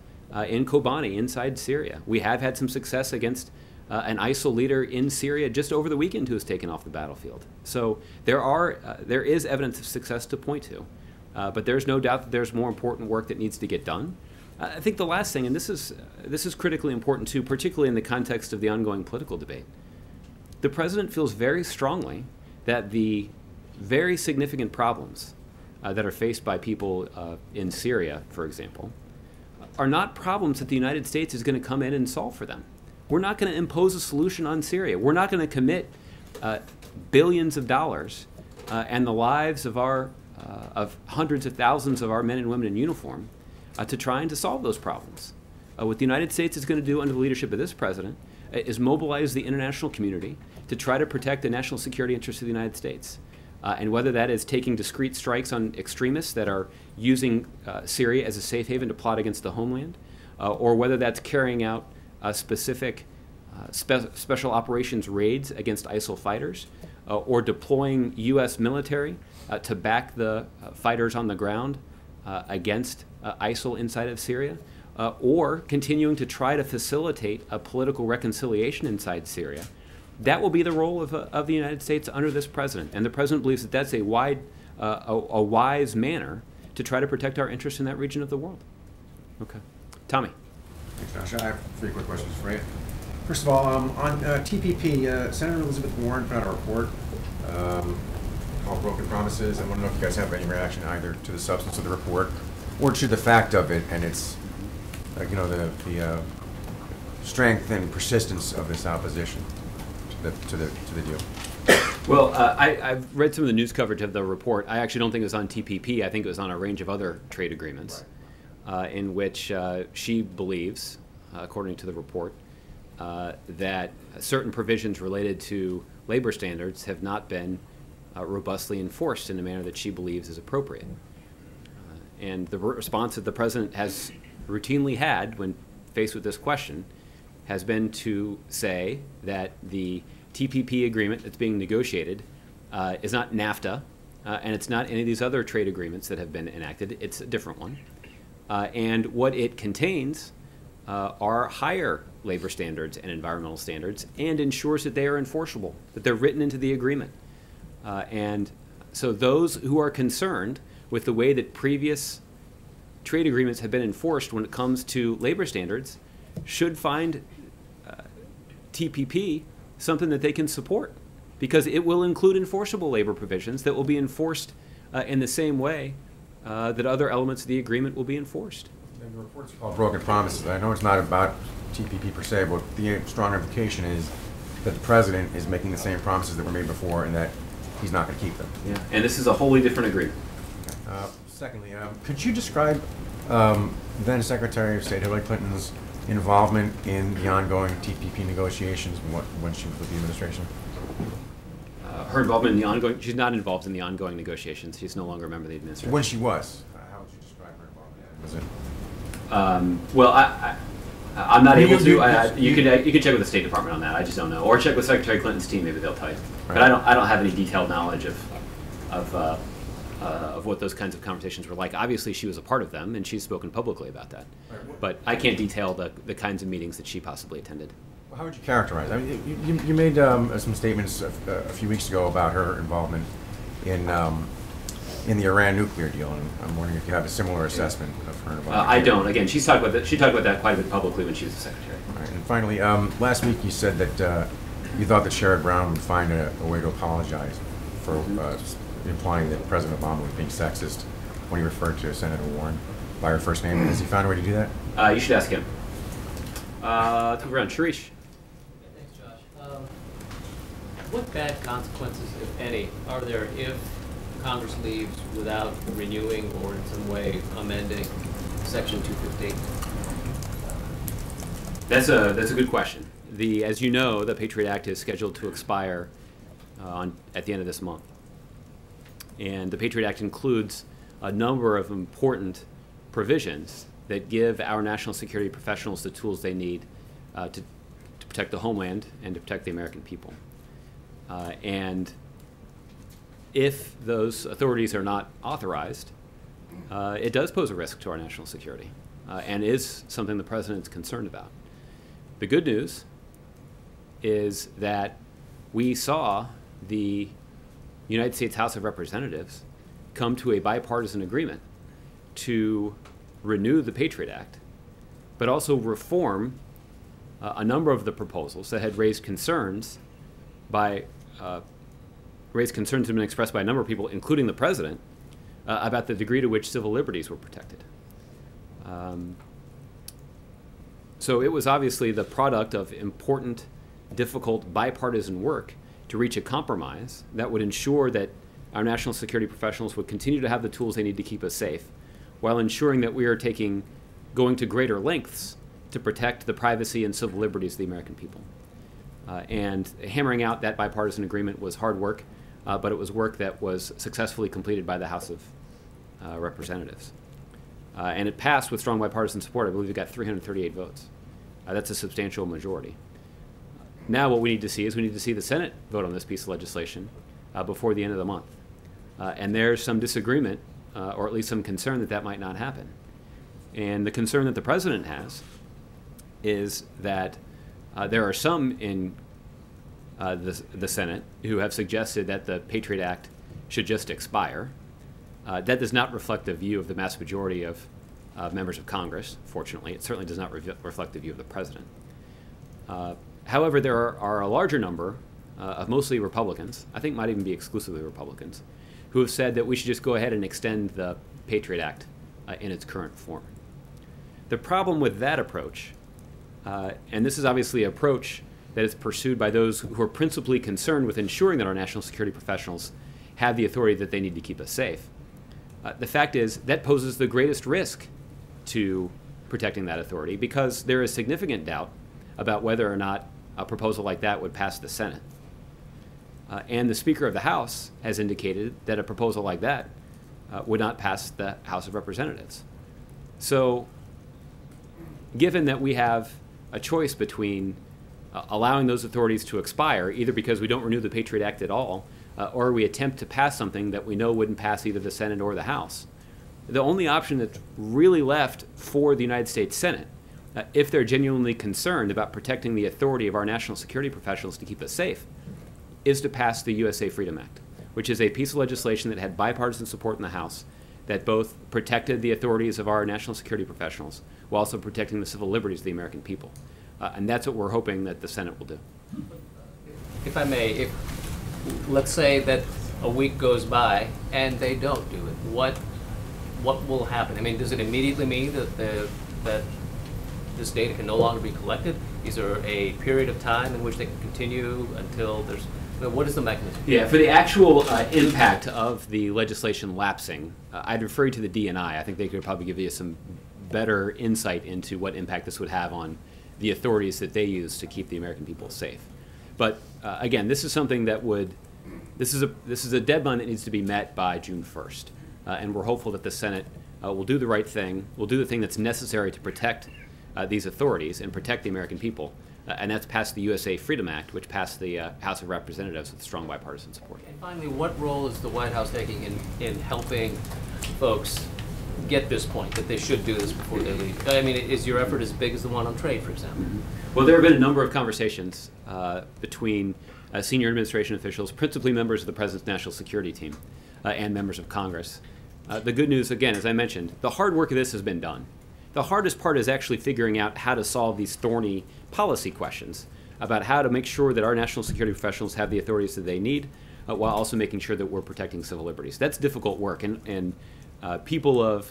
in Kobani, inside Syria. We have had some success against an ISIL leader in Syria just over the weekend who was taken off the battlefield. So there is evidence of success to point to, but there's no doubt that there's more important work that needs to get done. I think the last thing, and this is critically important too, particularly in the context of the ongoing political debate, the president feels very strongly that the very significant problems that are faced by people in Syria, for example, are not problems that the United States is going to come in and solve for them. We're not going to impose a solution on Syria. We're not going to commit billions of dollars and the lives of hundreds of thousands of our men and women in uniform to trying to solve those problems. What the United States is going to do under the leadership of this president is mobilize the international community to try to protect the national security interests of the United States. And whether that is taking discrete strikes on extremists that are using Syria as a safe haven to plot against the homeland, or whether that's carrying out specific special operations raids against ISIL fighters, or deploying U.S. military to back the fighters on the ground against ISIL inside of Syria, or continuing to try to facilitate a political reconciliation inside Syria. That will be the role of the United States under this president, and the president believes that that's a wise manner to try to protect our interests in that region of the world. Okay, Tommy. Thanks, Josh. I have 3 quick questions for you. First of all, on TPP, Senator Elizabeth Warren put out a report called Broken Promises. I want to know if you guys have any reaction either to the substance of the report or to the fact of it and its, the strength and persistence of this opposition to the deal. Well, I've read some of the news coverage of the report. I actually don't think it was on TPP. I think it was on a range of other trade agreements, in which she believes, according to the report, that certain provisions related to labor standards have not been robustly enforced in a manner that she believes is appropriate. And the response that the president has routinely had when faced with this question has been to say that the TPP agreement that's being negotiated is not NAFTA, and it's not any of these other trade agreements that have been enacted. It's a different one. And what it contains are higher labor standards and environmental standards, and ensures that they are enforceable, that they're written into the agreement. And so those who are concerned with the way that previous trade agreements have been enforced when it comes to labor standards should find TPP something that they can support, because it will include enforceable labor provisions that will be enforced in the same way that other elements of the agreement will be enforced. And the report's called Broken Promises. I know it's not about TPP per se, but the strong implication is that the president is making the same promises that were made before and that he's not going to keep them. Yeah. And this is a wholly different agreement. Secondly, could you describe then Secretary of State Hillary Clinton's involvement in the ongoing TPP negotiations when she was with the administration? Her involvement in the ongoing, she's not involved in the ongoing negotiations. She's no longer a member of the administration. When she was, how would you describe her involvement? Was it? Well, I'm not able to. you- You can check with the State Department on that. I just don't know. Or check with Secretary Clinton's team. Maybe they'll tell you. But Right. I don't have any detailed knowledge of what those kinds of conversations were like. Obviously, she was a part of them, and she's spoken publicly about that. Right. But I can't detail the kinds of meetings that she possibly attended. Well, how would you characterize? I mean, you made some statements a few weeks ago about her involvement in the Iran nuclear deal, and I'm wondering if you have a similar assessment of her involvement. I don't. Again, she talked about that quite a bit publicly when she was the secretary. All right, and finally, last week you said that you thought that Sherrod Brown would find a way to apologize for implying that President Obama was being sexist when he referred to Senator Warren by her first name. Has he found a way to do that? You should ask him. Let's move around. Sharish. Thanks, Josh. What bad consequences, if any, are there if Congress leaves without renewing or in some way amending Section 215? That's a good question. As you know, the Patriot Act is scheduled to expire at the end of this month. And the Patriot Act includes a number of important provisions that give our national security professionals the tools they need to protect the homeland and to protect the American people. And if those authorities are not authorized, it does pose a risk to our national security and is something the President's concerned about. The good news is that we saw the United States House of Representatives come to a bipartisan agreement to renew the Patriot Act, but also reform a number of the proposals that had raised concerns that have been expressed by a number of people, including the President, about the degree to which civil liberties were protected. So it was obviously the product of important, difficult bipartisan work to reach a compromise that would ensure that our national security professionals would continue to have the tools they need to keep us safe, while ensuring that we are going to greater lengths to protect the privacy and civil liberties of the American people. And hammering out that bipartisan agreement was hard work, but it was work that was successfully completed by the House of Representatives. And it passed with strong bipartisan support. I believe it got 338 votes. That's a substantial majority. Now what we need to see is the Senate vote on this piece of legislation before the end of the month. And there's some disagreement, or at least some concern that might not happen. And the concern that the President has is that there are some in the Senate who have suggested that the Patriot Act should just expire. That does not reflect the view of the mass majority of members of Congress, fortunately. It certainly does not reflect the view of the President. However, there are a larger number of mostly Republicans, I think might even be exclusively Republicans, who have said that we should just go ahead and extend the Patriot Act in its current form. The problem with that approach, and this is obviously an approach that is pursued by those who are principally concerned with ensuring that our national security professionals have the authority that they need to keep us safe. The fact is that poses the greatest risk to protecting that authority because there is significant doubt about whether or not a proposal like that would pass the Senate. And the Speaker of the House has indicated that a proposal like that would not pass the House of Representatives. So given that we have a choice between allowing those authorities to expire, either because we don't renew the Patriot Act at all, or we attempt to pass something that we know wouldn't pass either the Senate or the House, the only option that's really left for the United States Senate, if they're genuinely concerned about protecting the authority of our national security professionals to keep us safe, is to pass the USA Freedom Act, which is a piece of legislation that had bipartisan support in the House that both protected the authorities of our national security professionals while also protecting the civil liberties of the American people. And that's what we're hoping that the Senate will do. If I may, let's say that a week goes by and they don't do it, what will happen? I mean, does it immediately mean that this data can no longer be collected? Is there a period of time in which they can continue until there's... What is the mechanism? Yeah, for the actual impact of the legislation lapsing, I'd refer you to the DNI. I think they could probably give you some better insight into what impact this would have on the authorities that they use to keep the American people safe. But again, this is something that would This is a deadline that needs to be met by June 1st, and we're hopeful that the Senate will do the right thing, will do the thing that's necessary to protect these authorities and protect the American people, and that's pass the USA Freedom Act, which passed the House of Representatives with strong bipartisan support. And finally, what role is the White House taking in helping folks get this point, that they should do this before they leave? I mean, is your effort as big as the one on trade, for example? Mm-hmm. Well, there have been a number of conversations between senior administration officials, principally members of the President's National Security Team, and members of Congress. The good news, again, as I mentioned, the hard work of this has been done. The hardest part is actually figuring out how to solve these thorny policy questions about how to make sure that our national security professionals have the authorities that they need, while also making sure that we're protecting civil liberties. That's difficult work, and people of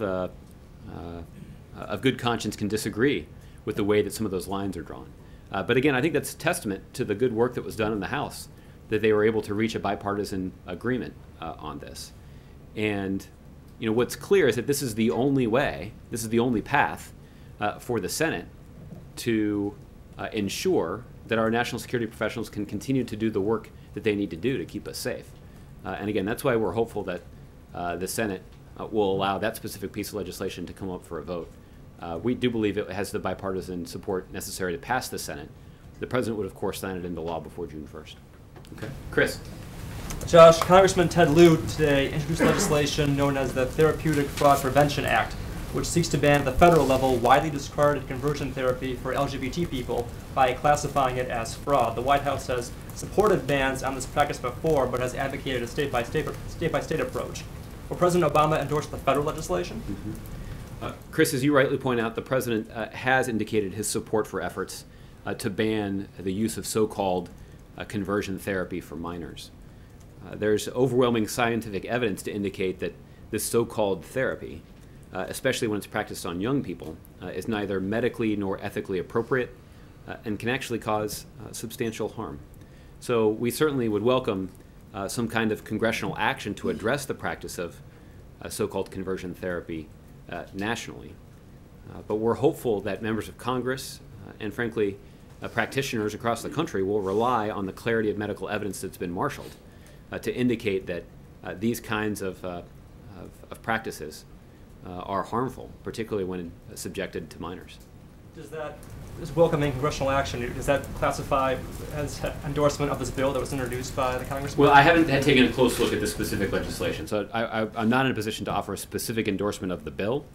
good conscience can disagree with the way that some of those lines are drawn. But again, I think that's a testament to the good work that was done in the House, that they were able to reach a bipartisan agreement on this. And you know, what's clear is that this is the only way, this is the only path for the Senate to ensure that our national security professionals can continue to do the work that they need to do to keep us safe. And again, that's why we're hopeful that the Senate will allow that specific piece of legislation to come up for a vote. We do believe it has the bipartisan support necessary to pass the Senate. The President would, of course, sign it into law before June 1st. Okay. Chris. Josh, Congressman Ted Lieu today introduced legislation known as the Therapeutic Fraud Prevention Act, which seeks to ban at the federal level widely discarded conversion therapy for LGBT people by classifying it as fraud. The White House has supported bans on this practice before, but has advocated a state-by-state approach. Will President Obama endorse the federal legislation? Mm-hmm. Chris, as you rightly point out, the President has indicated his support for efforts to ban the use of so-called conversion therapy for minors. There's overwhelming scientific evidence to indicate that this so-called therapy, especially when it's practiced on young people, is neither medically nor ethically appropriate and can actually cause substantial harm. So we certainly would welcome some kind of congressional action to address the practice of so-called conversion therapy nationally. But we're hopeful that members of Congress and frankly practitioners across the country will rely on the clarity of medical evidence that's been marshaled to indicate that these kinds of practices are harmful, particularly when subjected to minors. Does welcoming congressional action, does that classify as endorsement of this bill that was introduced by the congressman? Well, I haven't taken a close look at this specific legislation, so I'm not in a position to offer a specific endorsement of the bill,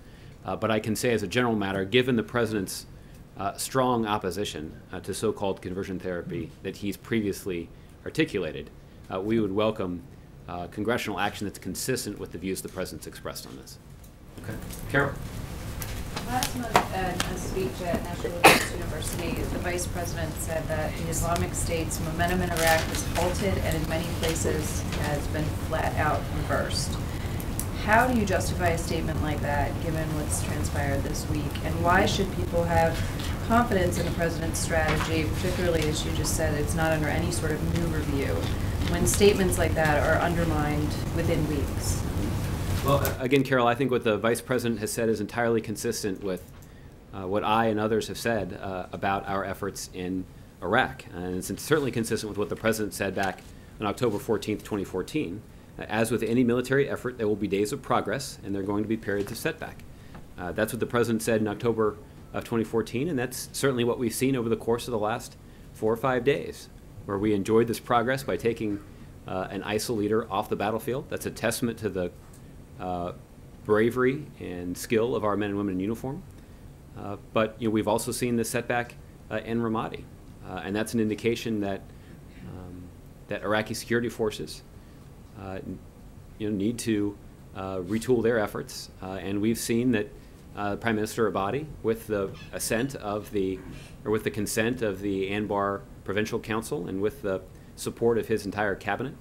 but I can say as a general matter, given the President's strong opposition to so-called conversion therapy that he's previously articulated, we would welcome congressional action that's consistent with the views the President's expressed on this. Okay. Carol. Last month at a speech at National University, the Vice President said that the Islamic State's momentum in Iraq has halted and in many places has been flat out reversed. How do you justify a statement like that given what's transpired this week? And why should people have confidence in the President's strategy, particularly as you just said, it's not under any sort of new review, when statements like that are undermined within weeks? Well, again, Carol, I think what the Vice President has said is entirely consistent with what I and others have said about our efforts in Iraq. And it's certainly consistent with what the President said back on October 14th, 2014. As with any military effort, there will be days of progress, and there are going to be periods of setback. That's what the President said in October of 2014, and that's certainly what we've seen over the course of the last 4 or 5 days, where we enjoyed this progress by taking an ISIL leader off the battlefield. That's a testament to the bravery and skill of our men and women in uniform. But you know, we've also seen this setback in Ramadi, and that's an indication that that Iraqi security forces need to retool their efforts. And we've seen that Prime Minister Abadi, with the consent of the Anbar Provincial Council and with the support of his entire cabinet,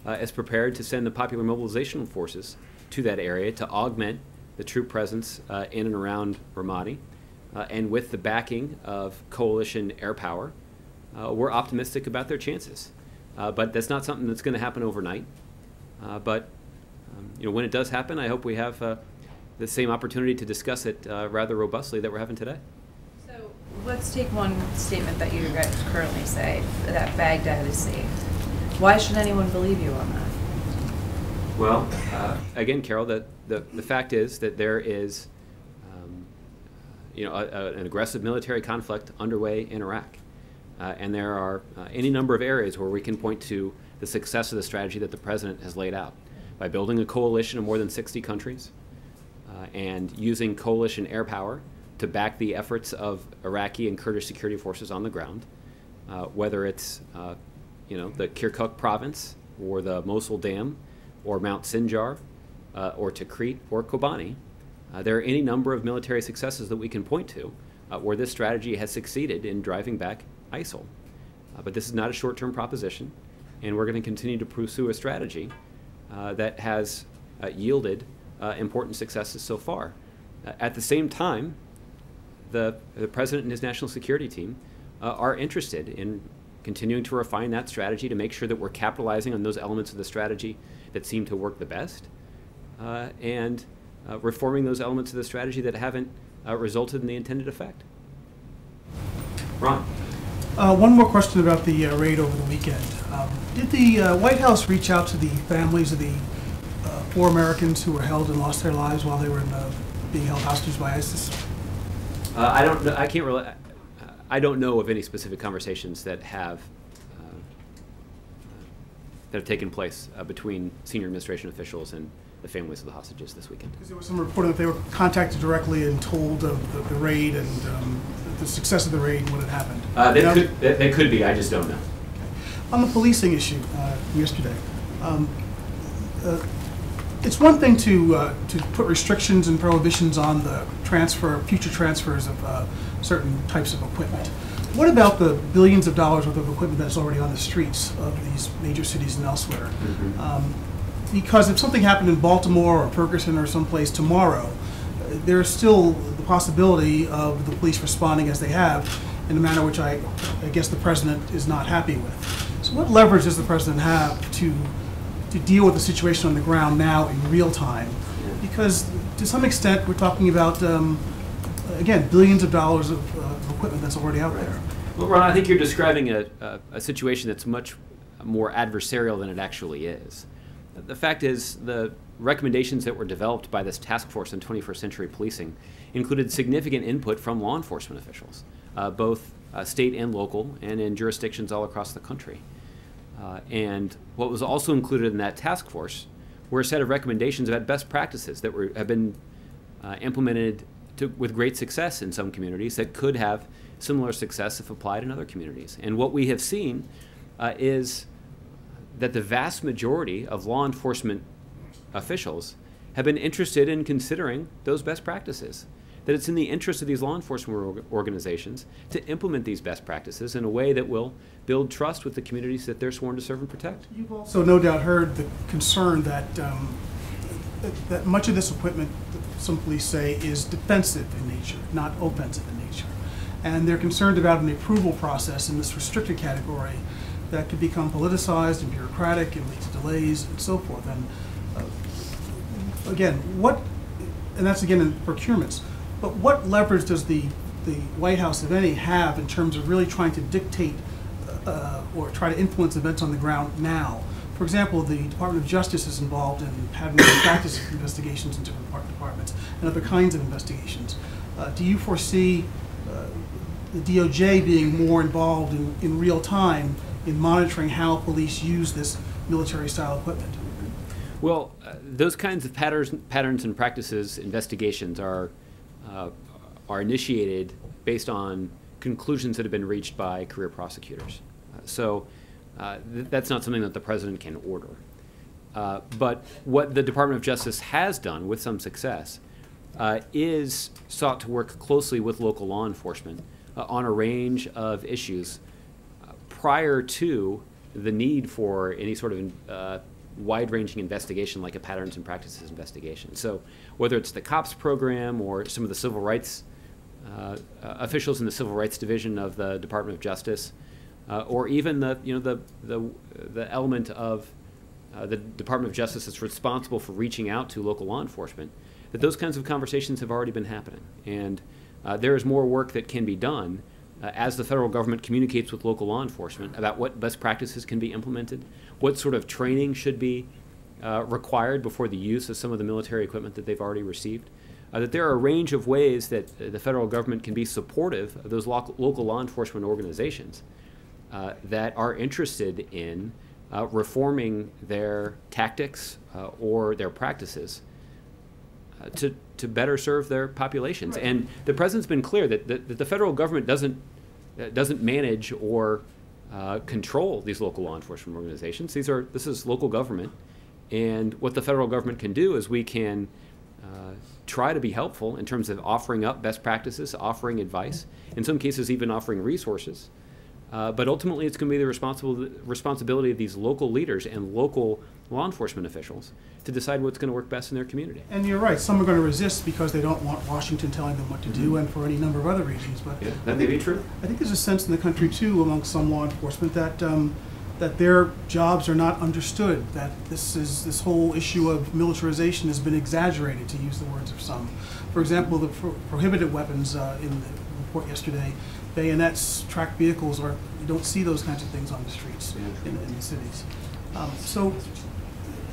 is prepared to send the popular mobilization forces to that area to augment the troop presence in and around Ramadi. And with the backing of coalition air power, we're optimistic about their chances. But that's not something that's going to happen overnight. But when it does happen, I hope we have the same opportunity to discuss it rather robustly that we're having today. So let's take one statement that you guys currently say, that Baghdad is safe. Why should anyone believe you on that? Well, again, Carol, the fact is that there is, an aggressive military conflict underway in Iraq. And there are any number of areas where we can point to the success of the strategy that the President has laid out by building a coalition of more than 60 countries and using coalition air power to back the efforts of Iraqi and Kurdish security forces on the ground, whether it's the Kirkuk province or the Mosul Dam or Mount Sinjar or Tikrit or Kobani. There are any number of military successes that we can point to where this strategy has succeeded in driving back ISIL. But this is not a short-term proposition, and we're going to continue to pursue a strategy that has yielded important successes so far. At the same time, the President and his national security team are interested in continuing to refine that strategy to make sure that we're capitalizing on those elements of the strategy that seem to work the best, and reforming those elements of the strategy that haven't resulted in the intended effect. Ron? One more question about the raid over the weekend. Did the White House reach out to the families of the 4 Americans who were held and lost their lives while they were being held hostage by ISIS? I don't know. I don't know of any specific conversations that have taken place between senior administration officials and the families of the hostages this weekend. Because there was some reporting that they were contacted directly and told of the raid and the success of the raid and what had happened. They could be. I just don't know. Okay. On the policing issue yesterday, it's one thing to put restrictions and prohibitions on the future transfers of certain types of equipment. What about the billions of dollars worth of equipment that's already on the streets of these major cities and elsewhere? Because if something happened in Baltimore or Ferguson or someplace tomorrow, there's still the possibility of the police responding as they have in a manner which I guess the President is not happy with. So what leverage does the President have to deal with the situation on the ground now in real time? Because to some extent we're talking about, again, billions of dollars of equipment that's already out there. Well, Ron, I think you're describing a situation that's much more adversarial than it actually is. The fact is, the recommendations that were developed by this task force on 21st century policing included significant input from law enforcement officials, both state and local, and in jurisdictions all across the country. And what was also included in that task force were a set of recommendations about best practices that have been implemented with great success in some communities that could have similar success if applied in other communities. And what we have seen is that the vast majority of law enforcement officials have been interested in considering those best practices, that it's in the interest of these law enforcement organizations to implement these best practices in a way that will build trust with the communities that they're sworn to serve and protect. You've also no doubt heard the concern that that much of this equipment, some police say, is defensive in nature, not offensive in nature. And they're concerned about an approval process in this restricted category that could become politicized and bureaucratic and lead to delays and so forth. And again, and that's again in procurements, but what leverage does the White House, if any, have in terms of really trying to dictate or try to influence events on the ground now? For example, the Department of Justice is involved in pattern and practice investigations in different departments and other kinds of investigations. Do you foresee the DOJ being more involved in real time in monitoring how police use this military-style equipment? Well, those kinds of patterns and practices investigations are initiated based on conclusions that have been reached by career prosecutors. That's not something that the President can order. But what the Department of Justice has done with some success is sought to work closely with local law enforcement on a range of issues prior to the need for any sort of wide-ranging investigation like a patterns and practices investigation. So whether it's the COPS program or some of the civil rights officials in the Civil Rights Division of the Department of Justice, or even the element of the Department of Justice that's responsible for reaching out to local law enforcement, that those kinds of conversations have already been happening. And there is more work that can be done as the federal government communicates with local law enforcement about what best practices can be implemented, what sort of training should be required before the use of some of the military equipment that they've already received, that there are a range of ways that the federal government can be supportive of those local law enforcement organizations that are interested in reforming their tactics or their practices to better serve their populations. Right. And the president's been clear that the federal government doesn't manage or control these local law enforcement organizations. This is local government, and what the federal government can do is we can try to be helpful in terms of offering up best practices, offering advice, in some cases even offering resources. But ultimately, it's going to be the responsibility of these local leaders and local law enforcement officials to decide what's going to work best in their community. And you're right, some are going to resist because they don't want Washington telling them what to do, and for any number of other reasons. But yeah, that may be true. I think there's a sense in the country, too, among some law enforcement that that their jobs are not understood, that this whole issue of militarization has been exaggerated, to use the words of some. For example, the prohibited weapons in the report yesterday, bayonets, tracked vehicles, you don't see those kinds of things on the streets in the cities. So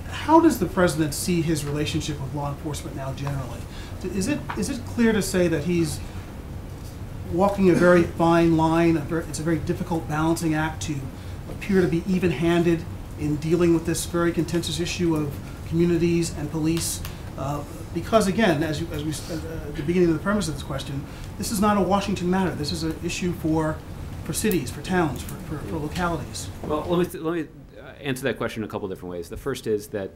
how does the president see his relationship with law enforcement now generally? Is it clear to say that he's walking a very fine line, it's a very difficult balancing act to appear to be even-handed in dealing with this very contentious issue of communities and police? Because again, as we said at the beginning of the premise of this question, this is not a Washington matter. This is an issue for cities, for towns, for localities. Well, let me answer that question in a couple different ways. The first is that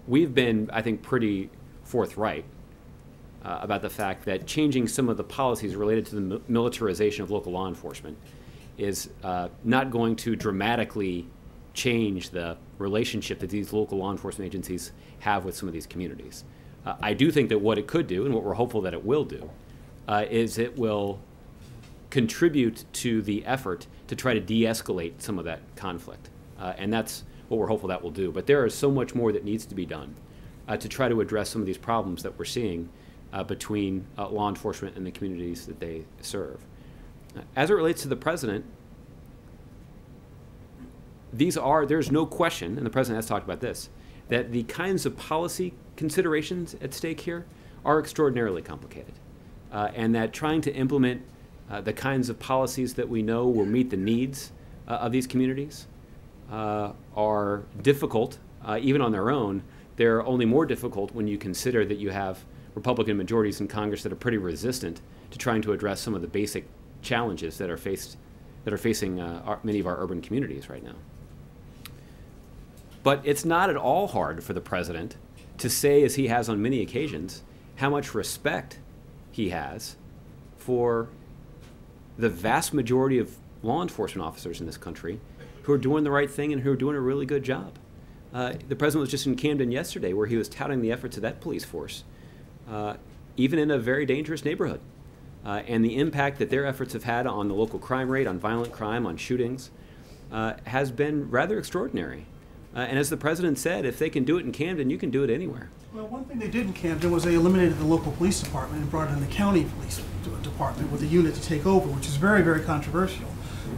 we've been, I think, pretty forthright about the fact that changing some of the policies related to the militarization of local law enforcement is not going to dramatically change the relationship that these local law enforcement agencies have with some of these communities. I do think that what it could do, and what we're hopeful that it will do, is it will contribute to the effort to try to de-escalate some of that conflict. And that's what we're hopeful that will do. But there is so much more that needs to be done to try to address some of these problems that we're seeing between law enforcement and the communities that they serve. As it relates to the president, there's no question, and the president has talked about this, that the kinds of policy considerations at stake here are extraordinarily complicated. And that trying to implement the kinds of policies that we know will meet the needs of these communities are difficult, even on their own. They're only more difficult when you consider that you have Republican majorities in Congress that are pretty resistant to trying to address some of the basic challenges that are facing many of our urban communities right now. But it's not at all hard for the president to say, as he has on many occasions, how much respect he has for the vast majority of law enforcement officers in this country who are doing the right thing and who are doing a really good job. The president was just in Camden yesterday where he was touting the efforts of that police force, even in a very dangerous neighborhood. And the impact that their efforts have had on the local crime rate, on violent crime, on shootings, has been rather extraordinary. And as the president said, if they can do it in Camden, you can do it anywhere. Well, one thing they did in Camden was they eliminated the local police department and brought in the county police department with a unit to take over, which is very, very controversial.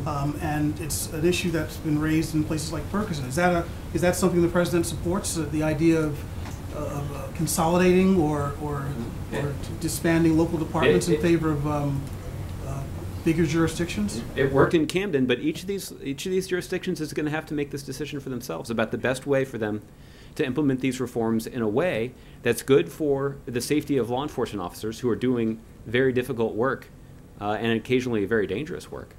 And it's an issue that's been raised in places like Ferguson. Is that something the president supports? The idea of consolidating or disbanding local departments in favor of bigger jurisdictions? It worked in Camden, but each of these jurisdictions is going to have to make this decision for themselves about the best way for them to implement these reforms in a way that's good for the safety of law enforcement officers who are doing very difficult work and occasionally very dangerous work,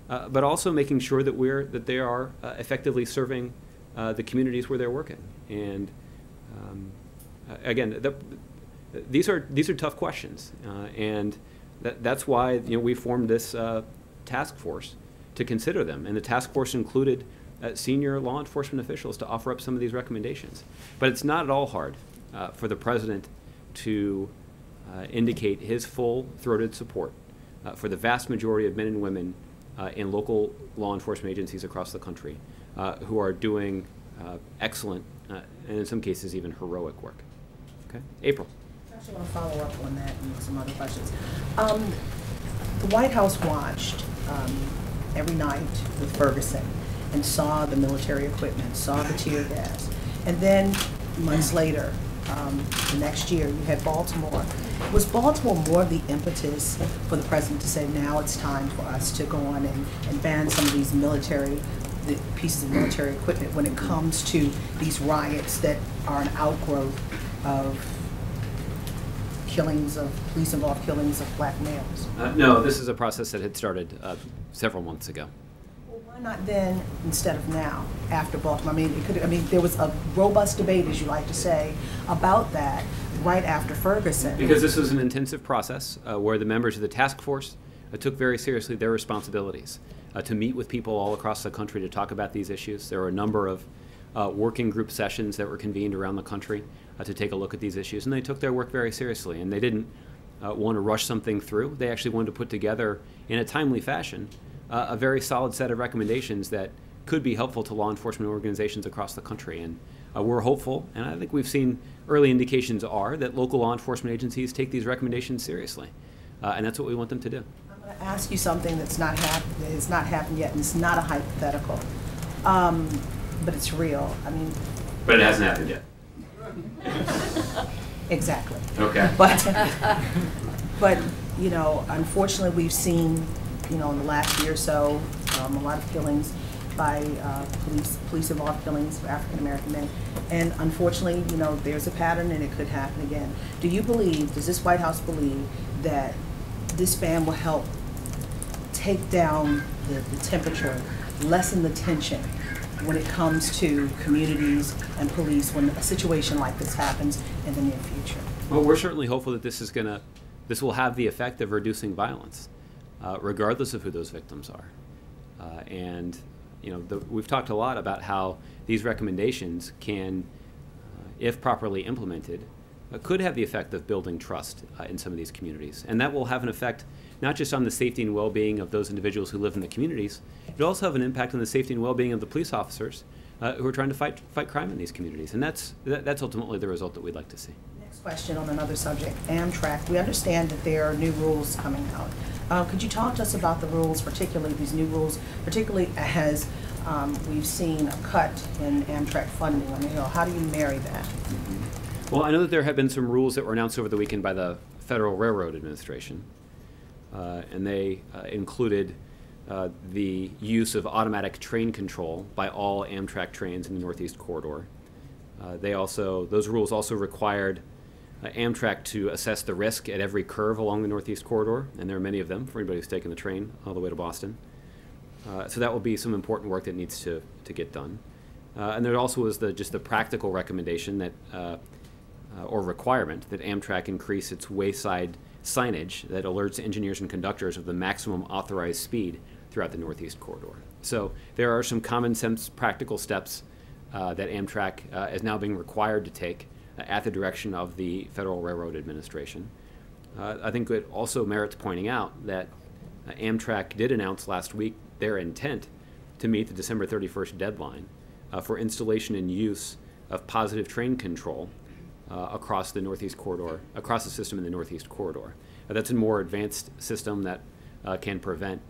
but also making sure that they are effectively serving the communities where they're working. And again, these are tough questions, and that's why we formed this task force to consider them. And the task force included senior law enforcement officials to offer up some of these recommendations. But it's not at all hard for the president to indicate his full-throated support for the vast majority of men and women in local law enforcement agencies across the country who are doing excellent, and in some cases even heroic work. Okay, April. I actually want to follow up on that and some other questions. The White House watched every night with Ferguson and saw the military equipment, saw the tear gas. And then months later, the next year, you had Baltimore. Was Baltimore more of the impetus for the president to say, now it's time for us to go on and ban some of these the pieces of military equipment when it comes to these riots that are an outgrowth of police-involved killings of black males? No, this is a process that had started several months ago. Well, why not then instead of now, after Baltimore? I mean, there was a robust debate, as you like to say, about that right after Ferguson. Because this was an intensive process where the members of the task force took very seriously their responsibilities to meet with people all across the country to talk about these issues. There were a number of working group sessions that were convened around the country to take a look at these issues, and they took their work very seriously, and they didn't want to rush something through. They actually wanted to put together, in a timely fashion, a very solid set of recommendations that could be helpful to law enforcement organizations across the country. And we're hopeful, and I think we've seen early indications are that local law enforcement agencies take these recommendations seriously, and that's what we want them to do. I'm going to ask you something that has not happened yet, and it's not a hypothetical, but it's real. But it hasn't happened yet. Exactly. Okay. But unfortunately, we've seen, in the last year or so, a lot of killings by police-involved killings of African-American men. And unfortunately, there's a pattern and it could happen again. Does this White House believe that this ban will help take down the temperature, lessen the tension when it comes to communities and police when a situation like this happens in the near future? Well, we're certainly hopeful that this will have the effect of reducing violence, regardless of who those victims are. We've talked a lot about how these recommendations can, if properly implemented, could have the effect of building trust in some of these communities. And that will have an effect not just on the safety and well-being of those individuals who live in the communities, it'll also have an impact on the safety and well-being of the police officers who are trying to fight crime in these communities. And that's ultimately the result that we'd like to see. Next question on another subject, Amtrak. We understand that there are new rules coming out. Could you talk to us about the rules, particularly these new rules, particularly as we've seen a cut in Amtrak funding on the Hill? How do you marry that? Well, I know that there have been some rules that were announced over the weekend by the Federal Railroad Administration, and they included the use of automatic train control by all Amtrak trains in the Northeast Corridor. Those rules also required Amtrak to assess the risk at every curve along the Northeast Corridor, and there are many of them for anybody who's taken the train all the way to Boston. So that will be some important work that needs to get done. And there also was just the practical recommendation that, or requirement that Amtrak increase its wayside signage that alerts engineers and conductors of the maximum authorized speed throughout the Northeast Corridor. So there are some common sense practical steps that Amtrak is now being required to take at the direction of the Federal Railroad Administration. I think it also merits pointing out that Amtrak did announce last week their intent to meet the December 31st deadline for installation and use of positive train control across the Northeast Corridor, across the system in the Northeast Corridor. That's a more advanced system that can prevent,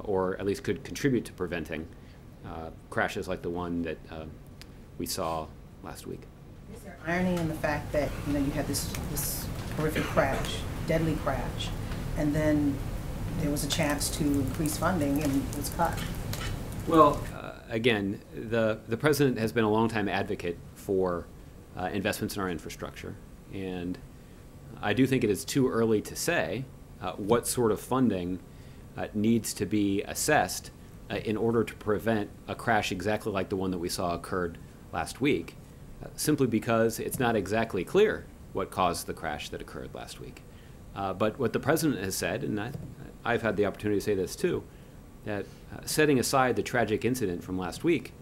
or at least could contribute to preventing, crashes like the one that we saw last week. Is there irony in the fact that you had this horrific crash, deadly crash, and then there was a chance to increase funding and it was cut? Well, again, the president has been a longtime advocate for investments in our infrastructure, and I do think it is too early to say what sort of funding needs to be assessed in order to prevent a crash exactly like the one that we saw occurred last week, simply because it's not exactly clear what caused the crash that occurred last week. But what the president has said, and I've had the opportunity to say this too, that setting aside the tragic incident from last week,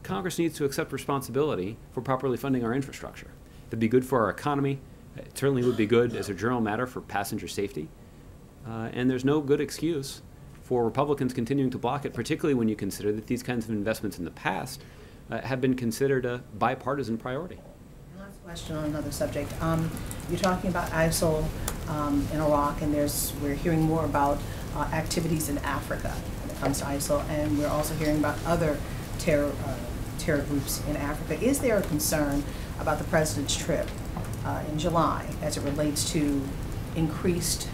Congress needs to accept responsibility for properly funding our infrastructure. That'd be good for our economy. It certainly would be good as a general matter for passenger safety. And there's no good excuse for Republicans continuing to block it, particularly when you consider that these kinds of investments in the past have been considered a bipartisan priority. Last question on another subject. You're talking about ISIL in Iraq, and we're hearing more about activities in Africa when it comes to ISIL, and we're also hearing about other terror groups in Africa. Is there a concern about the president's trip in July as it relates to increased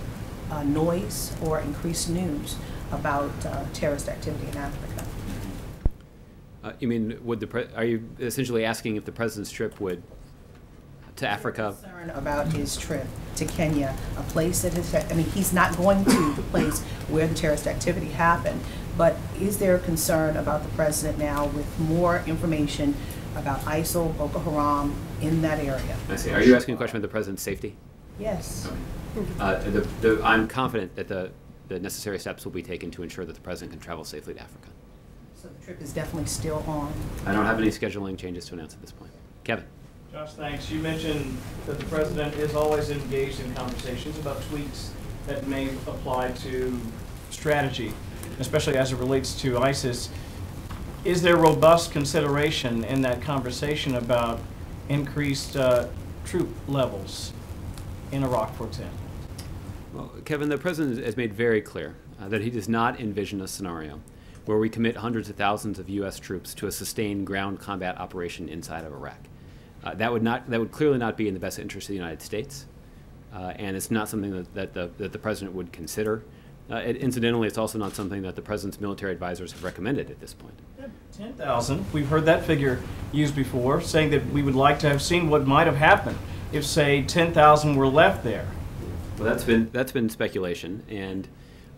noise or increased news about terrorist activity in Africa? You mean, are you essentially asking if the president's trip would to Africa? Concern about his trip to Kenya, a place that has, I mean, he's not going to the place where the terrorist activity happened, but is there a concern about the president now with more information about ISIL, Boko Haram in that area? I see. Are you asking a question about the president's safety? Yes. Okay. I'm confident that the necessary steps will be taken to ensure that the president can travel safely to Africa. So the trip is definitely still on? I don't have any scheduling changes to announce at this point. Kevin. Josh, thanks. You mentioned that the president is always engaged in conversations about tweaks that may apply to strategy, especially as it relates to ISIS. Is there robust consideration in that conversation about increased troop levels in Iraq, for example? Well, Kevin, the president has made very clear that he does not envision a scenario where we commit hundreds of thousands of U.S. troops to a sustained ground combat operation inside of Iraq. That would clearly not be in the best interest of the United States, and it's not something that the president would consider. Incidentally, it's also not something that the president's military advisors have recommended at this point. 10,000. We've heard that figure used before, saying that we would like to have seen what might have happened if, say, 10,000 were left there. Well, that's been speculation, and.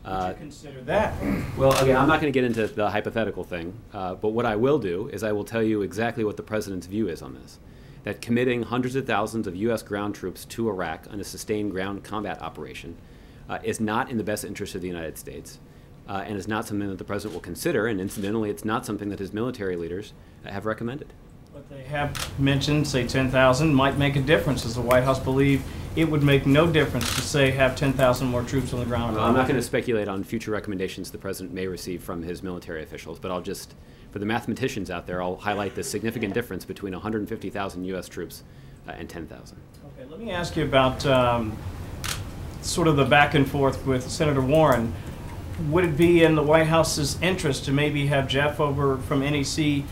Would you consider that? Well, again, I'm not going to get into the hypothetical thing, but what I will do is I will tell you exactly what the president's view is on this. That committing hundreds of thousands of U.S. ground troops to Iraq on a sustained ground combat operation is not in the best interest of the United States, and is not something that the president will consider, and incidentally, it's not something that his military leaders have recommended. But they have mentioned, say, 10,000 might make a difference. Does the White House believe it would make no difference to, say, have 10,000 more troops on the ground? Well, I'm not going to speculate on future recommendations the president may receive from his military officials, but I'll just, for the mathematicians out there, I'll highlight the significant difference between 150,000 U.S. troops and 10,000. Okay, let me ask you about sort of the back and forth with Senator Warren. Would it be in the White House's interest to maybe have Jeff over from NEC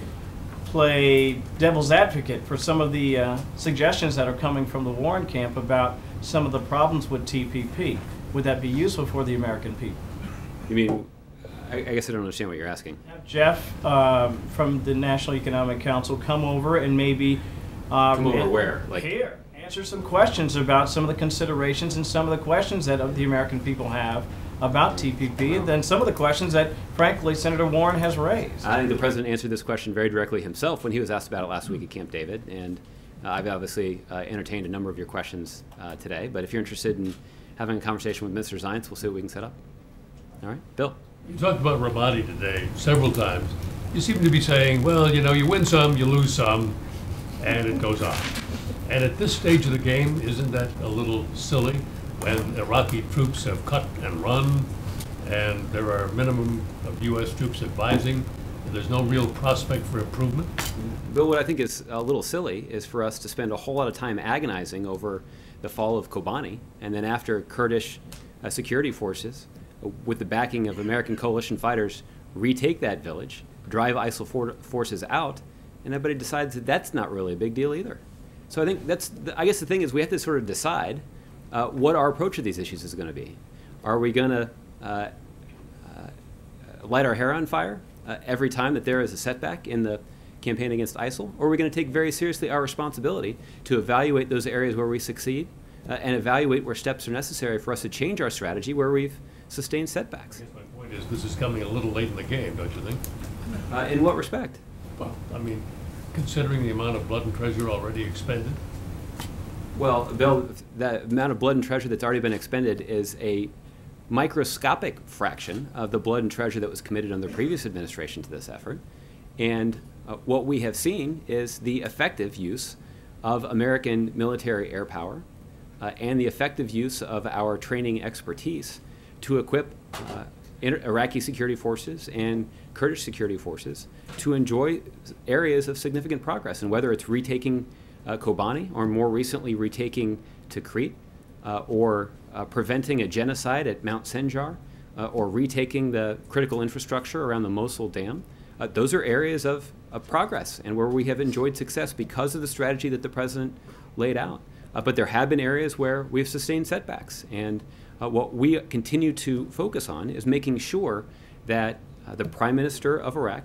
play devil's advocate for some of the suggestions that are coming from the Warren camp about some of the problems with TPP? Would that be useful for the American people? You mean, I guess I don't understand what you're asking. Have Jeff from the National Economic Council come over and maybe come over where? Like here, answer some questions about some of the considerations and some of the questions that the American people have about TPP, and then some of the questions that, frankly, Senator Warren has raised. I think the president answered this question very directly himself when he was asked about it last week at Camp David, and I've obviously entertained a number of your questions today, but if you're interested in having a conversation with Mr. Zients, we'll see what we can set up. All right, Bill. You talked about Ramadi today several times. You seem to be saying, well, you know, you win some, you lose some, and it goes on. And at this stage of the game, isn't that a little silly? When Iraqi troops have cut and run, and there are a minimum of U.S. troops advising, and there's no real prospect for improvement? Bill, what I think is a little silly is for us to spend a whole lot of time agonizing over the fall of Kobani, and then after Kurdish security forces, with the backing of American coalition fighters, retake that village, drive ISIL forces out, and everybody decides that that's not really a big deal either. So I think I guess the thing is we have to sort of decide what our approach to these issues is going to be. Are we going to light our hair on fire every time that there is a setback in the campaign against ISIL? Or are we going to take very seriously our responsibility to evaluate those areas where we succeed and evaluate where steps are necessary for us to change our strategy where we've sustained setbacks? I guess my point is this is coming a little late in the game, don't you think? In what respect? Well, I mean, considering the amount of blood and treasure already expended. Well, Bill, the amount of blood and treasure that's already been expended is a microscopic fraction of the blood and treasure that was committed under the previous administration to this effort. And what we have seen is the effective use of American military air power and the effective use of our training expertise to equip Iraqi security forces and Kurdish security forces to enjoy areas of significant progress. And whether it's retaking Kobani, or more recently retaking Tikrit, or preventing a genocide at Mount Sinjar, or retaking the critical infrastructure around the Mosul Dam. Those are areas of progress and where we have enjoyed success because of the strategy that the president laid out. But there have been areas where we've sustained setbacks. And what we continue to focus on is making sure that the Prime Minister of Iraq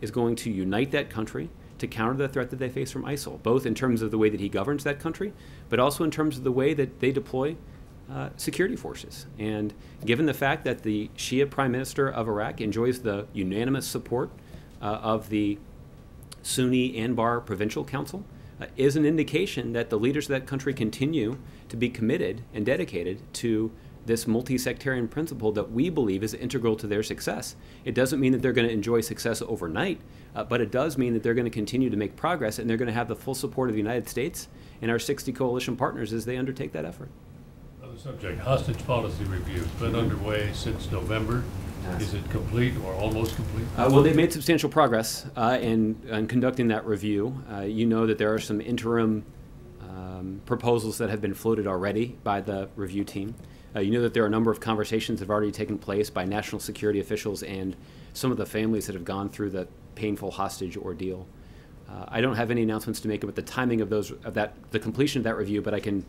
is going to unite that country to counter the threat that they face from ISIL, both in terms of the way that he governs that country, but also in terms of the way that they deploy security forces. And given the fact that the Shia Prime Minister of Iraq enjoys the unanimous support of the Sunni Anbar Provincial Council, is an indication that the leaders of that country continue to be committed and dedicated to this multi-sectarian principle that we believe is integral to their success. It doesn't mean that they're going to enjoy success overnight, but it does mean that they're going to continue to make progress, and they're going to have the full support of the United States and our 60 coalition partners as they undertake that effort. Other subject, hostage policy review. It's been underway since November. Is it complete or almost complete? Well, they've made substantial progress in conducting that review. You know that there are some interim proposals that have been floated already by the review team. You know that there are a number of conversations that have already taken place by national security officials and some of the families that have gone through the painful hostage ordeal. I don't have any announcements to make about the timing of the completion of that review, but I can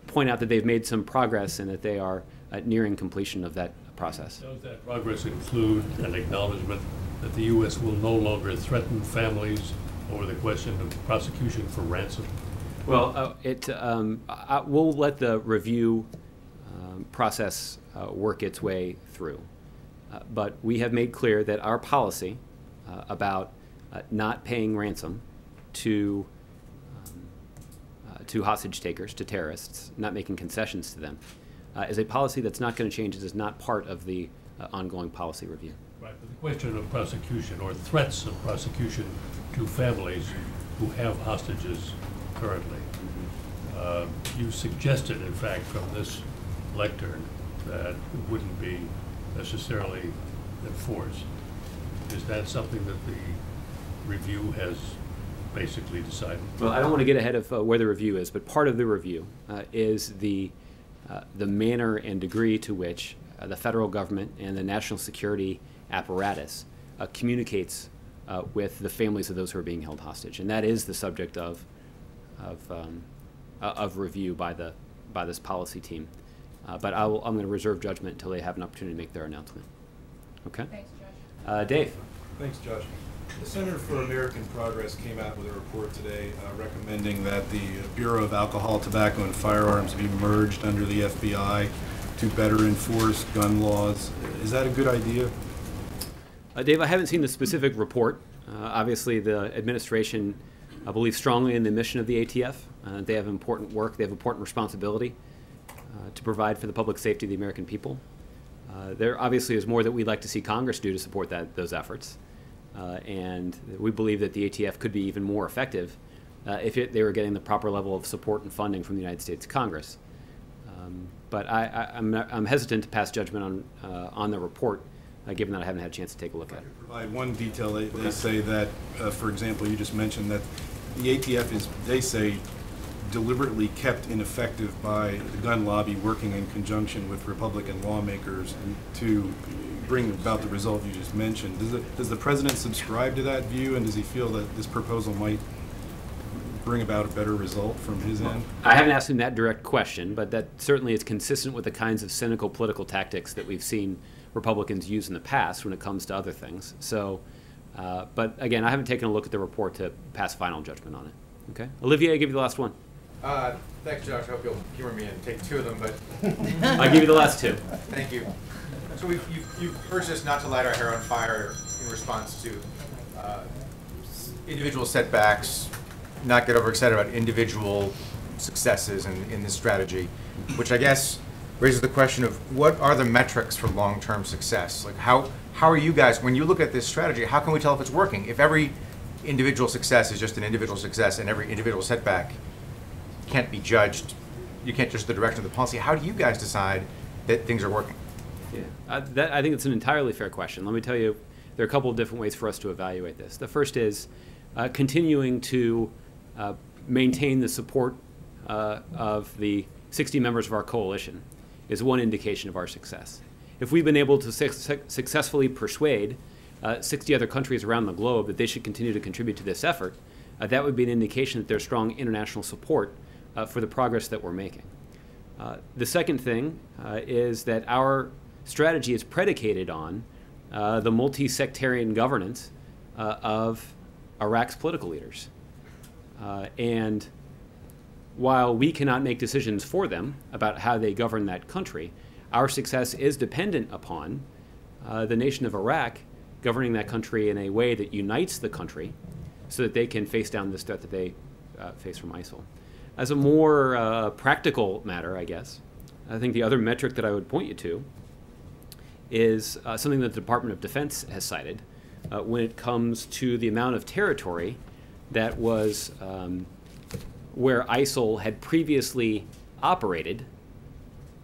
point out that they've made some progress and that they are nearing completion of that process. Does that progress include an acknowledgement that the U.S. will no longer threaten families over the question of prosecution for ransom? Well, we'll let the review process work its way through. But we have made clear that our policy about not paying ransom to hostage takers, to terrorists, not making concessions to them, is a policy that's not going to change. It is not part of the ongoing policy review. Right, but the question of prosecution or threats of prosecution to families who have hostages currently, you suggested, in fact, from this lectern that it wouldn't be necessarily enforced. Is that something that the review has basically decided? Well, I don't want to get ahead of where the review is, but part of the review is the manner and degree to which the federal government and the national security apparatus communicates with the families of those who are being held hostage, and that is the subject of review by this policy team. But I'm going to reserve judgment until they have an opportunity to make their announcement. Okay. Thanks, Josh. Dave. Thanks, Josh. The Center for American Progress came out with a report today recommending that the Bureau of Alcohol, Tobacco, and Firearms be merged under the FBI to better enforce gun laws. Is that a good idea? Dave, I haven't seen the specific report. Obviously, the administration believes strongly in the mission of the ATF. They have important work. They have important responsibility to provide for the public safety of the American people. There obviously is more that we'd like to see Congress do to support those efforts. And we believe that the ATF could be even more effective if they were getting the proper level of support and funding from the United States Congress. But I'm hesitant to pass judgment on the report, given that I haven't had a chance to take a look at it. Provide one detail. They say that, for example, you just mentioned that the ATF is, they say, deliberately kept ineffective by the gun lobby working in conjunction with Republican lawmakers to bring about the result you just mentioned. Does the president subscribe to that view, and does he feel that this proposal might bring about a better result from his end? I haven't asked him that direct question, but that certainly is consistent with the kinds of cynical political tactics that we've seen Republicans use in the past when it comes to other things. So, but again, I haven't taken a look at the report to pass final judgment on it. Okay, Olivier, I'll give you the last one. Thanks, Josh. I hope you'll humor me and take two of them, but I'll give you the last two. Thank you. So you've urged us not to light our hair on fire in response to individual setbacks, not get overexcited about individual successes in this strategy, which I guess raises the question of what are the metrics for long-term success? Like how are you guys, when you look at this strategy, how can we tell if it's working? If every individual success is just an individual success and every individual setback can't be judged, you can't judge the direction of the policy, how do you guys decide that things are working? Yeah, I think it's an entirely fair question. Let me tell you, there are a couple of different ways for us to evaluate this. The first is continuing to maintain the support of the 60 members of our coalition is one indication of our success. if we've been able to successfully persuade 60 other countries around the globe that they should continue to contribute to this effort, that would be an indication that there's strong international support for the progress that we're making. The second thing is that our strategy is predicated on the multi-sectarian governance of Iraq's political leaders. And while we cannot make decisions for them about how they govern that country, our success is dependent upon the nation of Iraq governing that country in a way that unites the country so that they can face down this threat that they face from ISIL. As a more practical matter, I guess, I think the other metric that I would point you to is something that the Department of Defense has cited when it comes to the amount of territory that was where ISIL had previously operated,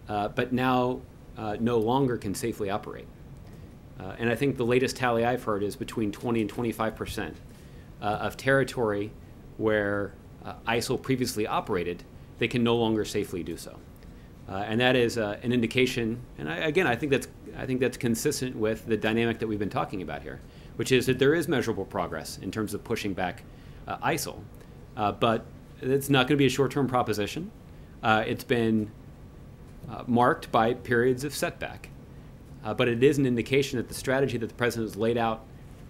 but now no longer can safely operate. And I think the latest tally I've heard is between 20 and 25% of territory where ISIL previously operated, they can no longer safely do so. And that is an indication, and I think that's consistent with the dynamic that we've been talking about here, which is that there is measurable progress in terms of pushing back ISIL. But it's not going to be a short-term proposition. It's been marked by periods of setback. But it is an indication that the strategy that the President has laid out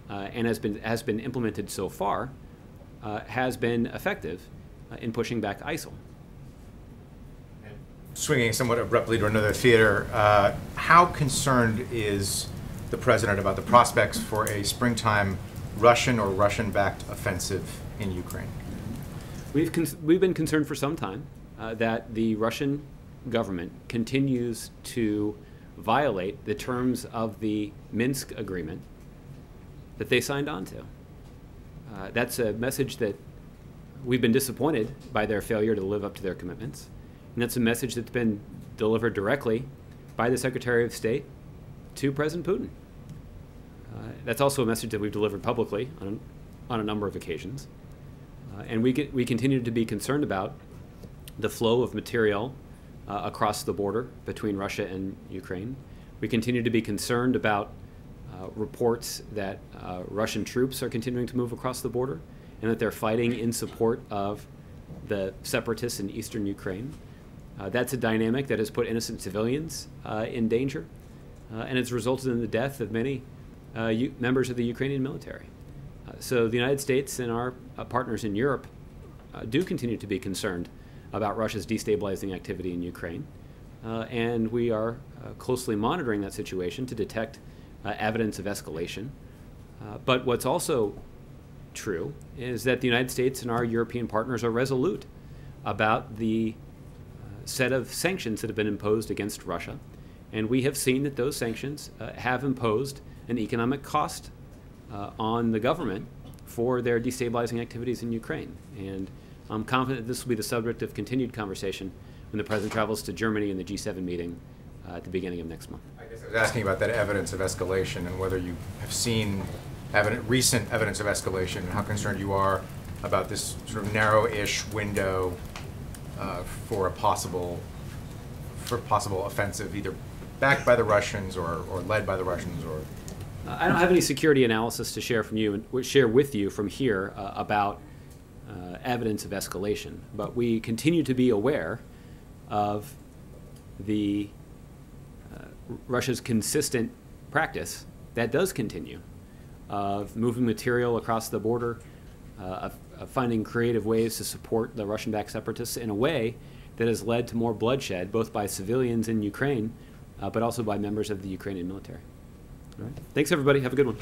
and has been implemented so far has been effective in pushing back ISIL. Swinging somewhat abruptly to another theater, how concerned is the President about the prospects for a springtime Russian or Russian-backed offensive in Ukraine? We've been concerned for some time that the Russian government continues to violate the terms of the Minsk agreement that they signed on to. That's a message that we've been disappointed by their failure to live up to their commitments. And that's a message that's been delivered directly by the Secretary of State to President Putin. That's also a message that we've delivered publicly on a number of occasions. And we continue to be concerned about the flow of material across the border between Russia and Ukraine. We continue to be concerned about reports that Russian troops are continuing to move across the border and that they're fighting in support of the separatists in eastern Ukraine. That's a dynamic that has put innocent civilians in danger, and it's resulted in the death of many members of the Ukrainian military. So the United States and our partners in Europe do continue to be concerned about Russia's destabilizing activity in Ukraine, and we are closely monitoring that situation to detect evidence of escalation. But what's also true is that the United States and our European partners are resolute about the set of sanctions that have been imposed against Russia, and we have seen that those sanctions have imposed an economic cost on the government for their destabilizing activities in Ukraine. And I'm confident that this will be the subject of continued conversation when the President travels to Germany in the G7 meeting at the beginning of next month. I guess I was asking about that evidence of escalation and whether you have seen recent evidence of escalation and how concerned you are about this sort of narrow-ish window for a possible offensive, either backed by the Russians or led by the Russians. Or I don't have any security analysis to share with you from here about evidence of escalation, but we continue to be aware of the Russia's consistent practice that does continue of moving material across the border, of finding creative ways to support the Russian-backed separatists in a way that has led to more bloodshed, both by civilians in Ukraine, but also by members of the Ukrainian military. All right. Thanks, everybody. Have a good one.